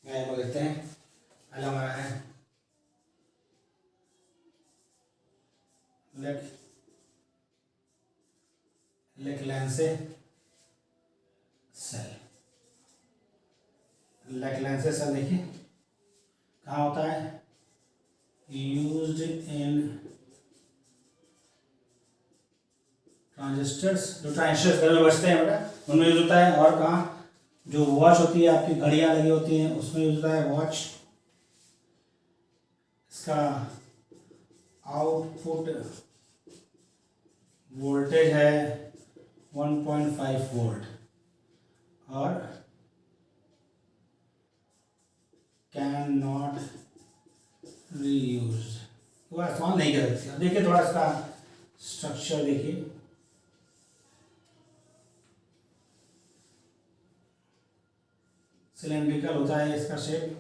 Speaker 1: मैं देखते हैं। पहला हमारा है लेक्लेंसे सेल। लेक्लेंसे सेल देखिए कहाँ होता है, यूज्ड इन ट्रांजिस्टर्स, जो ट्रांजिस्टर्स घर में बचते हैं बेटा उनमें यूज होता है। और कहाँ, जो वॉच होती है आपकी, घड़ियाँ लगी होती हैं उसमें यूज होता है वॉच। इसका आउटपुट वोल्टेज है 1.5 वोल्ट और कैन नॉट रीयूज, वो इस्तेमाल नहीं कर सकते। अब देखिए थोड़ा इसका स्ट्रक्चर देखिए, सिलेंड्रिकल होता है इसका शेप।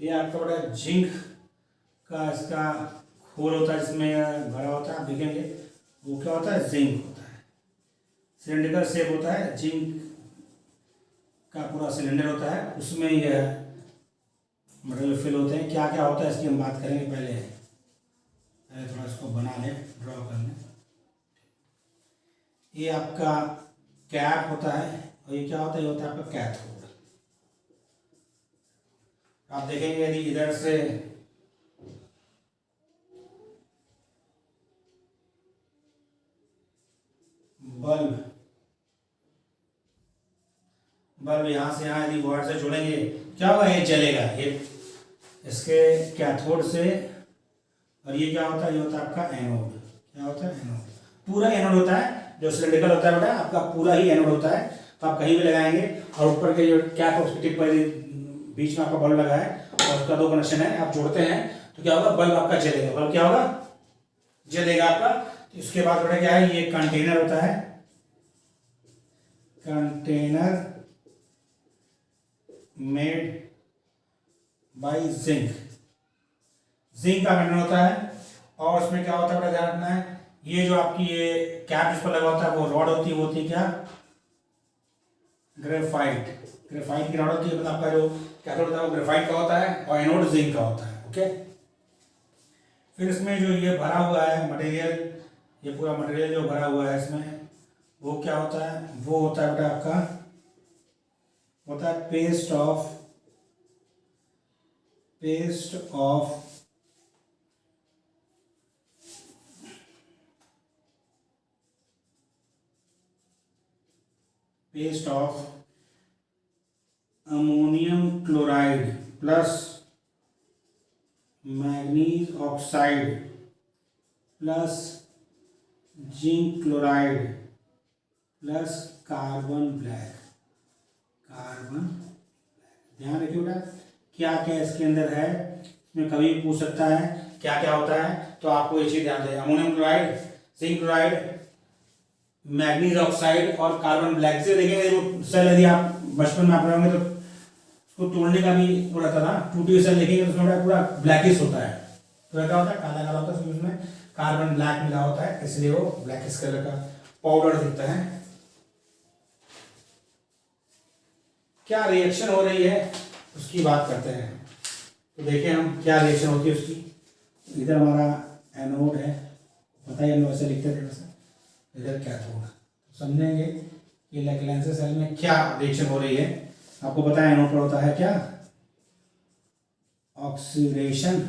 Speaker 1: ये आपका बड़ा जिंक का इसका खोल होता है जिसमें भरा होता है, आप देखेंगे वो क्या होता है, जिंक होता है। सिलेंडरिकल शेप होता है, जिंक का पूरा सिलेंडर होता है, उसमें यह मटेरियल फिल होते हैं। क्या क्या होता है इसकी हम बात करेंगे। पहले थोड़ा इसको बना लें, ड्रॉ कर लें। ये आपका कैप होता है और ये क्या होता है, ये होता है आपका कैथोड। आप देखेंगे यदि इधर से बल्ब यहाँ से यहाँ यदि वायर से जोड़ेंगे क्या होगा, ये जलेगा। ये इसके कैथोड से, और ये क्या होता है, ये होता है आपका एनोड। क्या होता है, एनोड। पूरा एनोड होता है, जो सिलिंड्रिकल होता है बेटा आपका पूरा ही एनोड होता है। तो आप कहीं भी लगाएंगे और ऊपर के जो कैप उसकी टिप पर बीच में आपका बल्ब लगा है और उसका 2 कनेक्शन है, आप जोड़ते हैं तो क्या होगा, बल्ब आपका जलेगा। बल्ब क्या होगा, जलेगा आपका। तो इसके बाद बेटा क्या है, ये कंटेनर होता है, container made by zinc. Zinc का कंटेनर होता है और उसमें क्या होता है बेटा, ध्यान रखना है, ये जो आपकी ये कैप जिस पर लगा होता है वो रॉड होती है, वो होती है क्या, ग्रेफाइट। ग्रेफाइट की रॉड होती है, मतलब आपका जो कैथोड होता है वो ग्रेफाइट का होता है और एनोड जिंक का होता है। ओके, फिर इसमें जो ये भरा हुआ है मटेरियल, ये पूरा मटेरियल जो भरा हुआ है इसमें, वो क्या होता है, वो होता है बेटा आपका होता है paste of ammonium chloride plus manganese oxide plus zinc chloride plus carbon black. ध्यान रखिए बेटा क्या क्या इसके अंदर है, इसमें कभी भी पूछ सकता है क्या क्या होता है, तो आपको ये चीज ध्यान दें, ammonium chloride, zinc chloride, manganese oxide और कार्बन ब्लैक। से देखेंगे वो सेल यदि आप बचपन में आप रहेंगे तो उसको तोड़ने का भी वो रहता था, टूटी हुई सेल देखेंगे तो उसमें पूरा ब्लैकिश होता है, तो क्या होता है, काला काला होता है, उसमें कार्बन ब्लैक मिला होता है, इसलिए वो ब्लैकिश कलर का पाउडर दिखता है। क्या रिएक्शन हो रही है उसकी बात करते हैं, तो देखिए हम क्या रिएक्शन होती है उसकी। इधर हमारा एनोड है, पता ही हम लोग ऐसे लिखते थे वैसे, इधर कैथोड। समझेंगे कि लेक्लेंसे सेल में क्या रिएक्शन हो रही है। आपको पता है एनोड पर होता है क्या, ऑक्सीडेशन,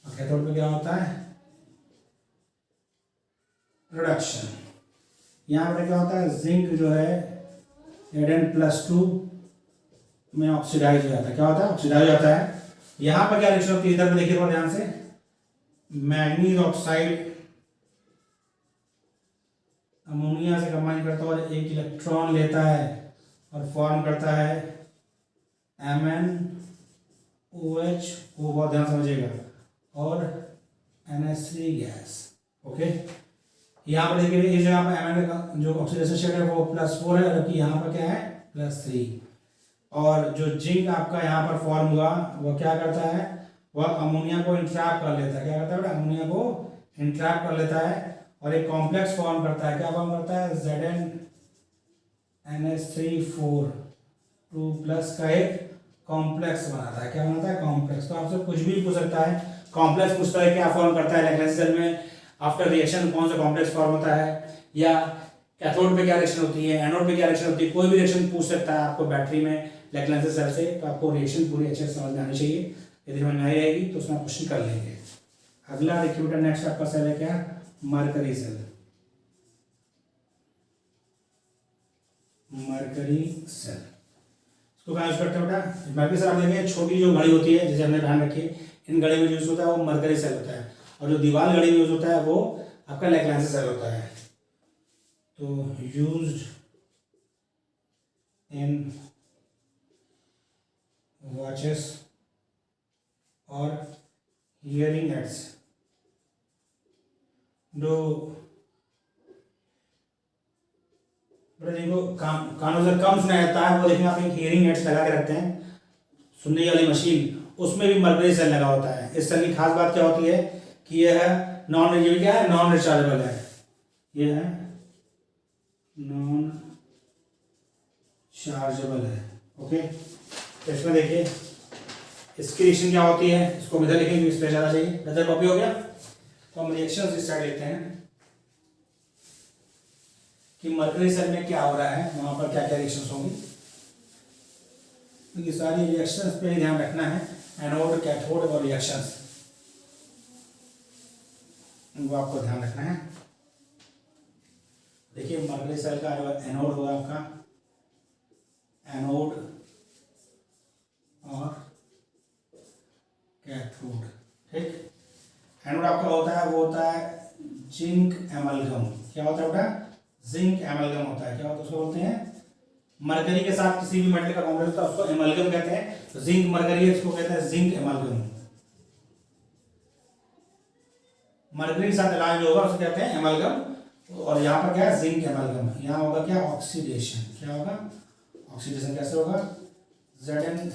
Speaker 1: और कैथोड पे क्या होता है, रिडक्शन। यहाँ पर क्या होता है, जिंक जो है Zn+2 में ऑक्सीडाइज हो जाता है। क्या होता है, ऑक्सीडाइज हो जाता है। यहाँ पर क्या रिएक्शन होती है, इधर पे देखिए थोड़ा ध्यान से, मैग्नीज ऑक्साइड अमोनिया से कंबाइन करता है और एक इलेक्ट्रॉन लेता है और फॉर्म करता है MnOH को, बहुत ध्यान समझिएगा, और NH3 गैस। ओके, यहाँ पर देखिए इस जगह पर Mn का जो ऑक्सीडेशन स्टेट है वो +4 है, जबकि यहाँ पर क्या है +3। और जो जिंक आपका यहाँ पर फॉर्म हुआ वो क्या करता है, वह अमोनिया को इंट्रैप कर लेता है। क्या करता है बेटा, अमोनिया को इंट्रैप कर लेता है और एक कॉम्प्लेक्स फॉर्म करता है। क्या फॉर्म करता है, ZnNH3 2+ का एक कॉम्प्लेक्स बनाता है। क्या बनाता है, कॉम्प्लेक्स। तो आपसे कुछ भी पूछ सकता है, कॉम्प्लेक्स पूछता है क्या फॉर्म करता है लैग्रेंज सेल में, आफ्टर रिएक्शन कौन सा कॉम्प्लेक्स फॉर्म होता है, या कैथोड पे क्या रिएक्शन होती है, एनोड पे क्या रिएक्शन होती है, कोई भी रिएक्शन पूछ सकता है आपको बैटरी में लैग्रेंज सेल से। तो आपको रिएक्शन पूरी अच्छे से समझ में आनी चाहिए। यदि समझ में आई रहेगी तो उसमें क्वेश्चन कर लेंगे। अगला देखिए बेटा, नेक्स्ट आपका सेल है क्या, मरकरी सेल। मरकरी सेल इसको कहाँ यूज करते हैं बेटा, मरकरी सेल आप देखेंगे छोटी जो घड़ी होती है, जैसे हमने ध्यान रखिए इन घड़ी में यूज होता है वो मरकरी सेल होता है, और जो दीवार घड़ी में यूज होता है वो आपका लैग्रेंज सेल होता है। तो यूज्ड इन वॉचेस और हियरिंग एड्स। जो देखो कानों से कम सुना जाता है वो देखेंगे आप, एक हियरिंग एड्स लगा के रखते हैं सुनने वाली मशीन, उसमें भी मरकरी सेल लगा होता है। इस सेल की खास बात क्या होती है कि यह है नॉन, ये क्या है, नॉन रिचार्जेबल है। ये है नॉन चार्जेबल है। ओके, तो इसमें देखिए इसकी रिएक्शन क्या होती है, इसको इधर लिखेंगे, इस पे ज़्यादा चाहिए। नजर कॉपी हो गया, तो हम रिएक्शन इस साइड लिखते हैं कि मरकरी सेल में क्या हो रहा है, वहां पर क्या क्या रिएक्शंस होंगी। तो ये सारी रिएक्शंस पे ही ध्यान रखना है, एनोड कैथोड और रिएक्शंस, वो आपको ध्यान रखना है। देखिए मरकरी सेल का जो एनोड होगा आपका, एनोड और कैथोड। ठीक, एनोड आपका होता है वो होता है जिंक एमलगम। क्या होता है बेटा, जिंक एमलगम होता है। क्या होता है, उसको बोलते हैं मरकरी के साथ किसी भी मेटल का कॉम्प्लेक्स होता है उसको एमलगम कहते हैं। तो जिंक मरकरी है, इसको कहते हैं जिंक एमलगम। मरकरी के साथ इलाज जो होगा उसको कहते हैं एमलगम। और यहाँ पर क्या है, जिंक एमलगम। यहाँ होगा क्या, ऑक्सीडेशन। क्या होगा, ऑक्सीडेशन। कैसे होगा, ZnHg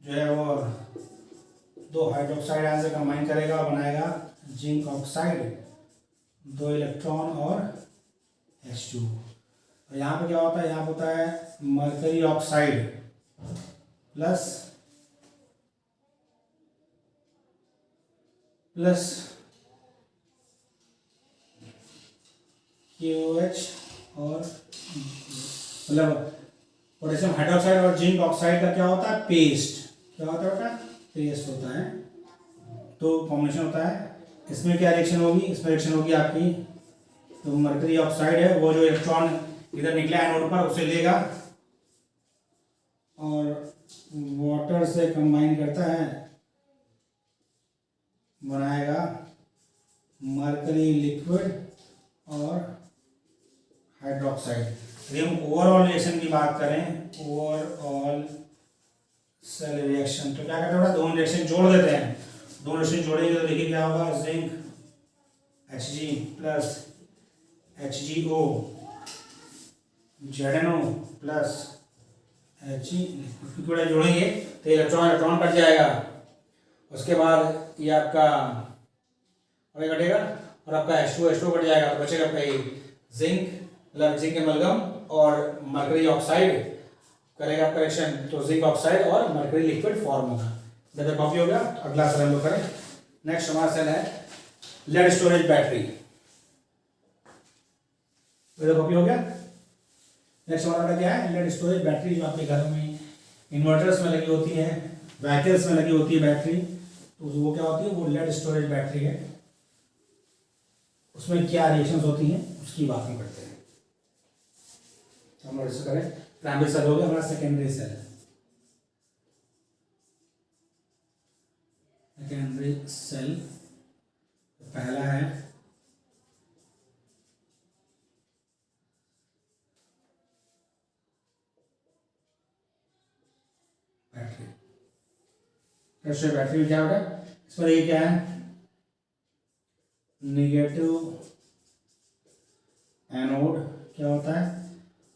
Speaker 1: जो है वो दो हाइड्रोक्साइड आयन से कंबाइन करेगा और बनाएगा जिंक ऑक्साइड, 2 इलेक्ट्रॉन और H2। और यहाँ पे क्या होता है, यहाँ पे होता है मरकरी ऑक्साइड प्लस KOH और मतलब पोटेशियम हाइड्रोक्साइड और जिंक ऑक्साइड का क्या होता है, पेस्ट। क्या होता है बेटा, पेस्ट होता है। तो कॉम्बिनेशन होता है। इसमें क्या रिएक्शन होगी, इसमें रिएक्शन होगी आपकी, तो मरकरी ऑक्साइड है वो जो इलेक्ट्रॉन इधर निकला एनोड पर उसे लेगा और वाटर से कंबाइन करता है, बनाएगा मरकरी लिक्विड और हाइड्रोक्साइड। यदि हम ओवरऑल रिएक्शन की बात करें, ओवरऑल सेल रिएक्शन, तो क्या करते हैं, दोनों रिएक्शन जोड़ देते हैं। दोनों रिएक्शन जोड़ेंगे तो देखिए क्या होगा, zinc Hg plus HgO, ZnO plus Hg liquid जोड़ेंगे तो इलेक्ट्रॉन कट जाएगा। उसके बाद ये आपका और कटेगा और आपका H2 कट जाएगा, तो बचेगा आपका जिंक, मतलब जिंक एमलगम और मरकरी ऑक्साइड करेगा आपका रिएक्शन, तो जिंक ऑक्साइड और मरकरी लिक्विड फॉर्म होगा। ज्यादा कॉपी हो गया। अगला सेल हम लोग करें। नेक्स्ट हमारा सेल है लेड स्टोरेज बैटरी। कॉपी हो गया। नेक्स्ट हमारा क्या है, लेड स्टोरेज बैटरी, जो आपके घरों में इन्वर्टर्स में लगी होती है, व्हीकल्स में लगी होती है बैटरी, तो वो क्या होती है, वो लेड स्टोरेज बैटरी है। उसमें क्या रिएक्शंस होती हैं उसकी बात हम करते हैं। हम लोग इससे करें, प्राइमरी सेल हो गया, हमारा सेकेंडरी सेल। सेकेंडरी सेल पहला है कैल्शियम बैटरी में क्या होगा, इस पर ये क्या है, निगेटिव एनोड क्या होता है,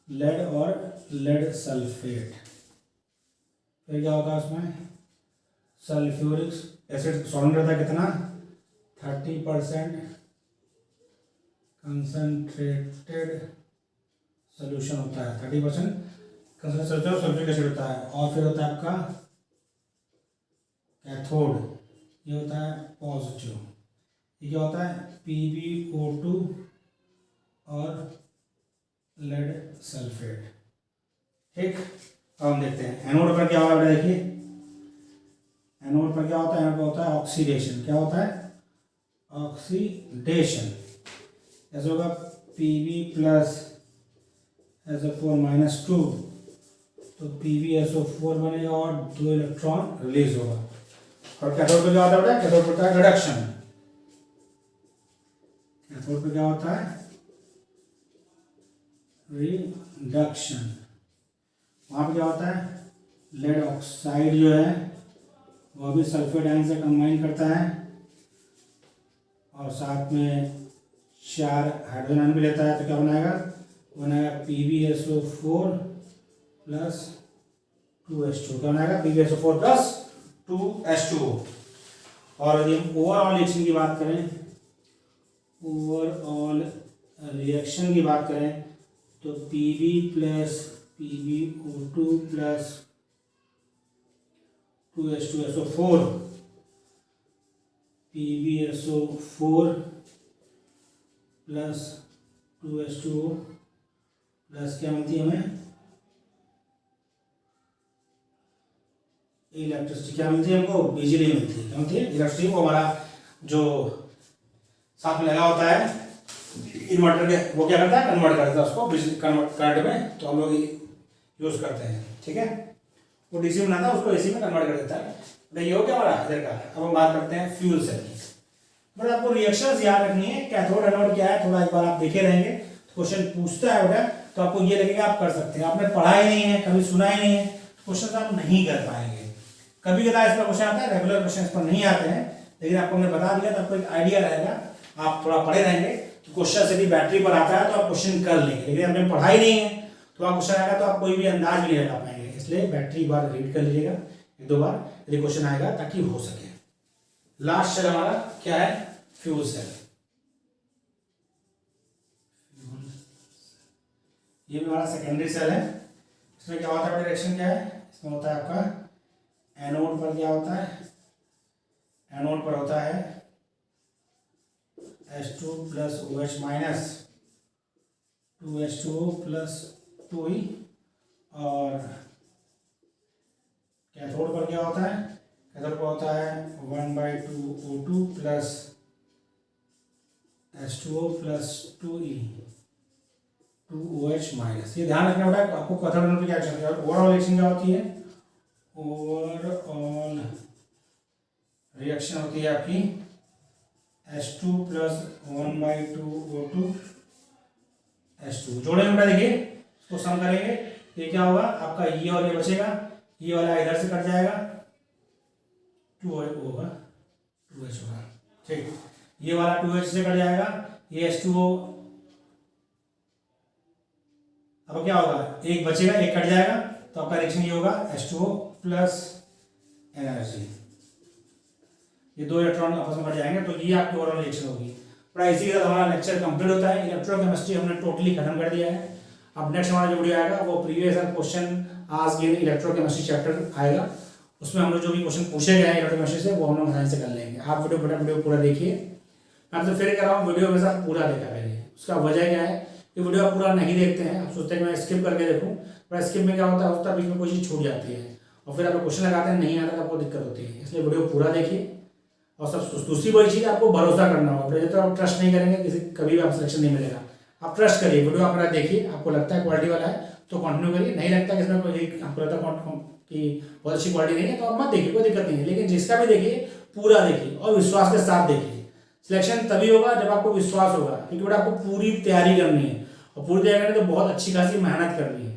Speaker 1: लेड और लेड सल्फेट। फिर क्या होता है उसमें, सल्फ्यूरिक एसिड सॉल्वेंट रहता है कितना, 30% कंसनट्रेटेड सोल्यूशन होता है, 30% कंसनट्रेटेड सल्फ्यूरिक एसिड होता है। और फिर होता है आपका कैथोड, ये होता है पॉजिटिव, ये क्या होता है, PbO2 और लेड सल्फेट। ठीक, अब हम देखते हैं एनोड पर क्या होगा बेटा, देखिए एनोड पर क्या होता है, एनोड पर होता है ऑक्सीडेशन। क्या होता है, ऑक्सीडेशन। ऐसा होगा Pb प्लस SO4 माइनस 2, तो PbSO4 बनेगा और 2 इलेक्ट्रॉन रिलीज होगा। और कैथोड पे क्या होता है बेटा, कैथोड पे होता है रिडक्शन। कैथोड पे क्या होता है, रिडक्शन। वहाँ पे क्या होता है, लेड ऑक्साइड जो है वो भी सल्फेट आयन से कंबाइन करता है और साथ में 4 हाइड्रोजन आयन भी लेता है, तो क्या बनाएगा, बनाएगा PbSO4 प्लस 2H2। क्या बनाएगा, PbSO4 प्लस 2H2। और यदि हम ओवरऑल रिएक्शन की बात करें, ओवरऑल रिएक्शन की बात करें तो Pb plus PbO2 plus 2H2SO4, PbSO4 plus 2H2O plus क्या मिलती है हमें, इलेक्ट्रिसिटी। क्या मिलती है हमको, बिजली मिलती है। क्या मिलती है, इलेक्ट्रिसिटी। वो हमारा जो साथ में लगा होता है इन्वर्टर के, वो क्या करता है, कन्वर्ट करता है उसको बिजली करंट में, तो हम लोग यूज करते हैं। ठीक है, वो डीसी बनाता है उसको एसी में कन्वर्ट कर देता है। तो ये हो गया हमारा इधर का। अब हम बात करते हैं फ्यूल सेल की। बट आपको रिएक्शंस याद रखनी है, कैथोड एनोड क्या है, थोड़ा एक बार आप देखे रहेंगे तो क्वेश्चन पूछता है बेटा, तो आपको ये लगेगा आप कर सकते हैं। आपने पढ़ा ही नहीं है, कभी सुना ही नहीं है, तो क्वेश्चन आप नहीं कर पाएंगे। कभी कदा इस पर क्वेश्चन आता है, रेगुलर क्वेश्चन इस पर नहीं आते हैं, लेकिन आपको हमने बता दिया तो आपको एक आइडिया रहेगा। आप थोड़ा पढ़े रहेंगे तो क्वेश्चन यदि बैटरी पर आता है तो आप क्वेश्चन कर लेंगे, लेकिन आपने पढ़ा ही नहीं है तो आप क्वेश्चन आएगा तो आप कोई भी अंदाज भी नहीं लगा पाएंगे। इसलिए बैटरी एक बार रीड कर लीजिएगा, एक दो बार, यदि क्वेश्चन आएगा ताकि हो सके। लास्ट सेल हमारा क्या है, फ्यूल सेल। ये भी हमारा सेकेंडरी सेल है। इसमें क्या होता है, रिएक्शन क्या है, इसमें होता है आपका एनोड पर क्या होता है, एनोड पर होता है H2 plus OH minus 2H2O plus 2E। और कैथोड पर क्या होता है, कैथोड पर होता है 1/2O2 plus H2O plus 2E 2OH minus. ये ध्यान रखना पड़ेगा आपको, कैथोड एनोड क्या रिएक्शन है। ओवरऑल रिएक्शन क्या होती है, ओवरऑल रिएक्शन होती है आपकी H2 प्लस 1/2O2 H2। जोड़ेंगे बेटा, देखिए इसको सम करेंगे, ये क्या होगा आपका, ये और ये बचेगा, ये वाला इधर से कट जाएगा, 2H होगा, 2H होगा। ठीक, ये वाला 2H से कट जाएगा, ये H2O। अब क्या होगा, एक बचेगा, एक कट जाएगा, तो आपका रिएक्शन ये होगा H2O प्लस एनर्जी। ये 2 इलेक्ट्रॉन आपस में कट जाएंगे, तो ये आपकी ओवरऑल रिएक्शन होगी। पर इसी के साथ हमारा लेक्चर कंप्लीट होता है। इलेक्ट्रोकेमिस्ट्री हमने टोटली खत्म कर दिया है। अब नेक्स्ट हमारा जो वीडियो आएगा वो प्रीवियस ईयर क्वेश्चन आज इन इलेक्ट्रोकेमिस्ट्री चैप्टर आएगा। उसमें हम लोग जो भी क्वेश्चन पूछे गए हैं इलेक्ट्रोकेमिस्ट्री से वो हम लोग आसानी से कर लेंगे। आप वीडियो पूरा देखिए। मैं आपसे फिर कह रहा हूँ, वीडियो के साथ पूरा देखा करिए। उसका वजह क्या है, ये वीडियो आप पूरा नहीं देखते हैं, आप सोचते हैं कि मैं स्किप करके देखूँ, पर स्किप में क्या होता है बीच में कोई चीज़ छूट जाती है और फिर आप क्वेश्चन लगाते हैं, नहीं आता तो आपको दिक्कत होती है। इसलिए वीडियो पूरा देखिए। और सब दूसरी बड़ी चीज़, आपको भरोसा करना होगा। तो आप ट्रस्ट नहीं करेंगे, किसी कभी भी आप सिलेक्शन नहीं मिलेगा। आप ट्रस्ट करिए, वीडियो आप देखिए, आपको लगता है क्वालिटी वाला है तो कंटिन्यू करिए, नहीं लगता कि इसमें कोई आपको लगता है कि बहुत अच्छी क्वालिटी नहीं है तो आप मत देखिए, कोई दिक्कत नहीं है। लेकिन जिसका भी देखिए पूरा देखिए और विश्वास के साथ देखिए। सिलेक्शन तभी होगा जब आपको विश्वास होगा, क्योंकि बेटा आपको पूरी तैयारी करनी है और पूरी तैयारी करनी तो बहुत अच्छी खासी मेहनत करनी है।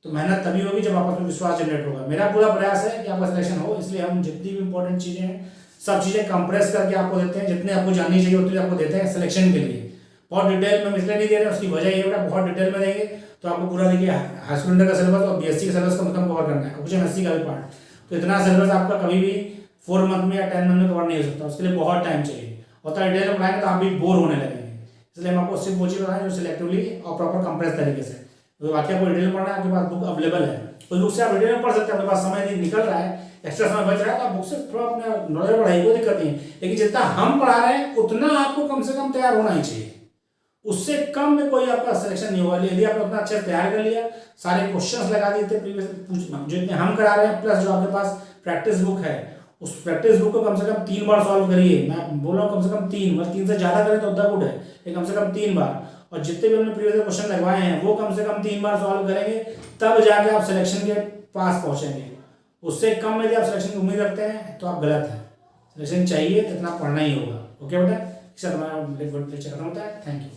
Speaker 1: तो मेहनत तभी होगी जब आपस में विश्वास जनरेट होगा। मेरा पूरा प्रयास है कि आपका सिलेक्शन हो, इसलिए हम जितनी भी इंपॉर्टेंट चीज़ें हैं सब चीज़ें कंप्रेस करके आपको देते हैं, जितने आपको जाननी चाहिए उतनी आपको देते हैं सिलेक्शन के लिए। बहुत डिटेल में इसलिए नहीं दे रहे हैं, उसकी वजह ये बेटा बहुत डिटेल में देंगे तो आपको पूरा देखिए हाई स्कूल इंटर का सिलेबस और बीएससी का सिलेबस का मतलब कवर करना है, कुछ एमएससी का भी पार्ट। तो इतना सिलेबस आपका कभी भी 4 मंथ में या 10 मंथ में कवर नहीं हो सकता, उसके लिए बहुत टाइम चाहिए। उतना डिटेल में पढ़ाएंगे तो आप भी बोर होने लगेंगे, इसलिए हम आपको सिर्फ वो चीज़ बताएं जो सिलेक्टिवली और प्रॉपर कंप्रेस तरीके से। तो बाकी आपको डिटेल में पढ़ना है, आपके पास बुक अवेलेबल है, उस बुक से आप डिटेल में पढ़ सकते हैं। आपके पास समय नहीं निकल रहा है, एक्स्ट्रा समय बच रहा है, तो आप बुक से थोड़ा अपना नॉलेज बढ़ाइए, कोई दिक्कत नहीं है। लेकिन जितना हम पढ़ा रहे हैं उतना आपको कम से कम तैयार होना ही चाहिए, उससे कम में कोई आपका सिलेक्शन नहीं होगा। यदि आपने उतना अच्छा तैयार कर लिया, सारे क्वेश्चंस लगा दिए थे प्रीवियस जो इतने हम करा रहे हैं, प्लस जो आपके पास प्रैक्टिस बुक है, उस प्रैक्टिस बुक को कम से कम 3 बार सॉल्व करिए। मैं बोल रहा हूँ कम से कम 3, मतलब 3 से ज़्यादा करें तो उतना गुड है, लेकिन कम से कम 3 बार। और जितने भी हमने प्रीवियस क्वेश्चन लगवाए हैं वो कम से कम 3 बार सॉल्व करेंगे, तब जाके आप सिलेक्शन के पास पहुंचेंगे। उससे कम में यदि आप सिलेक्शन की उम्मीद रखते हैं तो आप गलत हैं। सिलेक्शन चाहिए तो इतना पढ़ना ही होगा। ओके बेटा, इससे हमारा लेक्चर खत्म होता है। Thank you.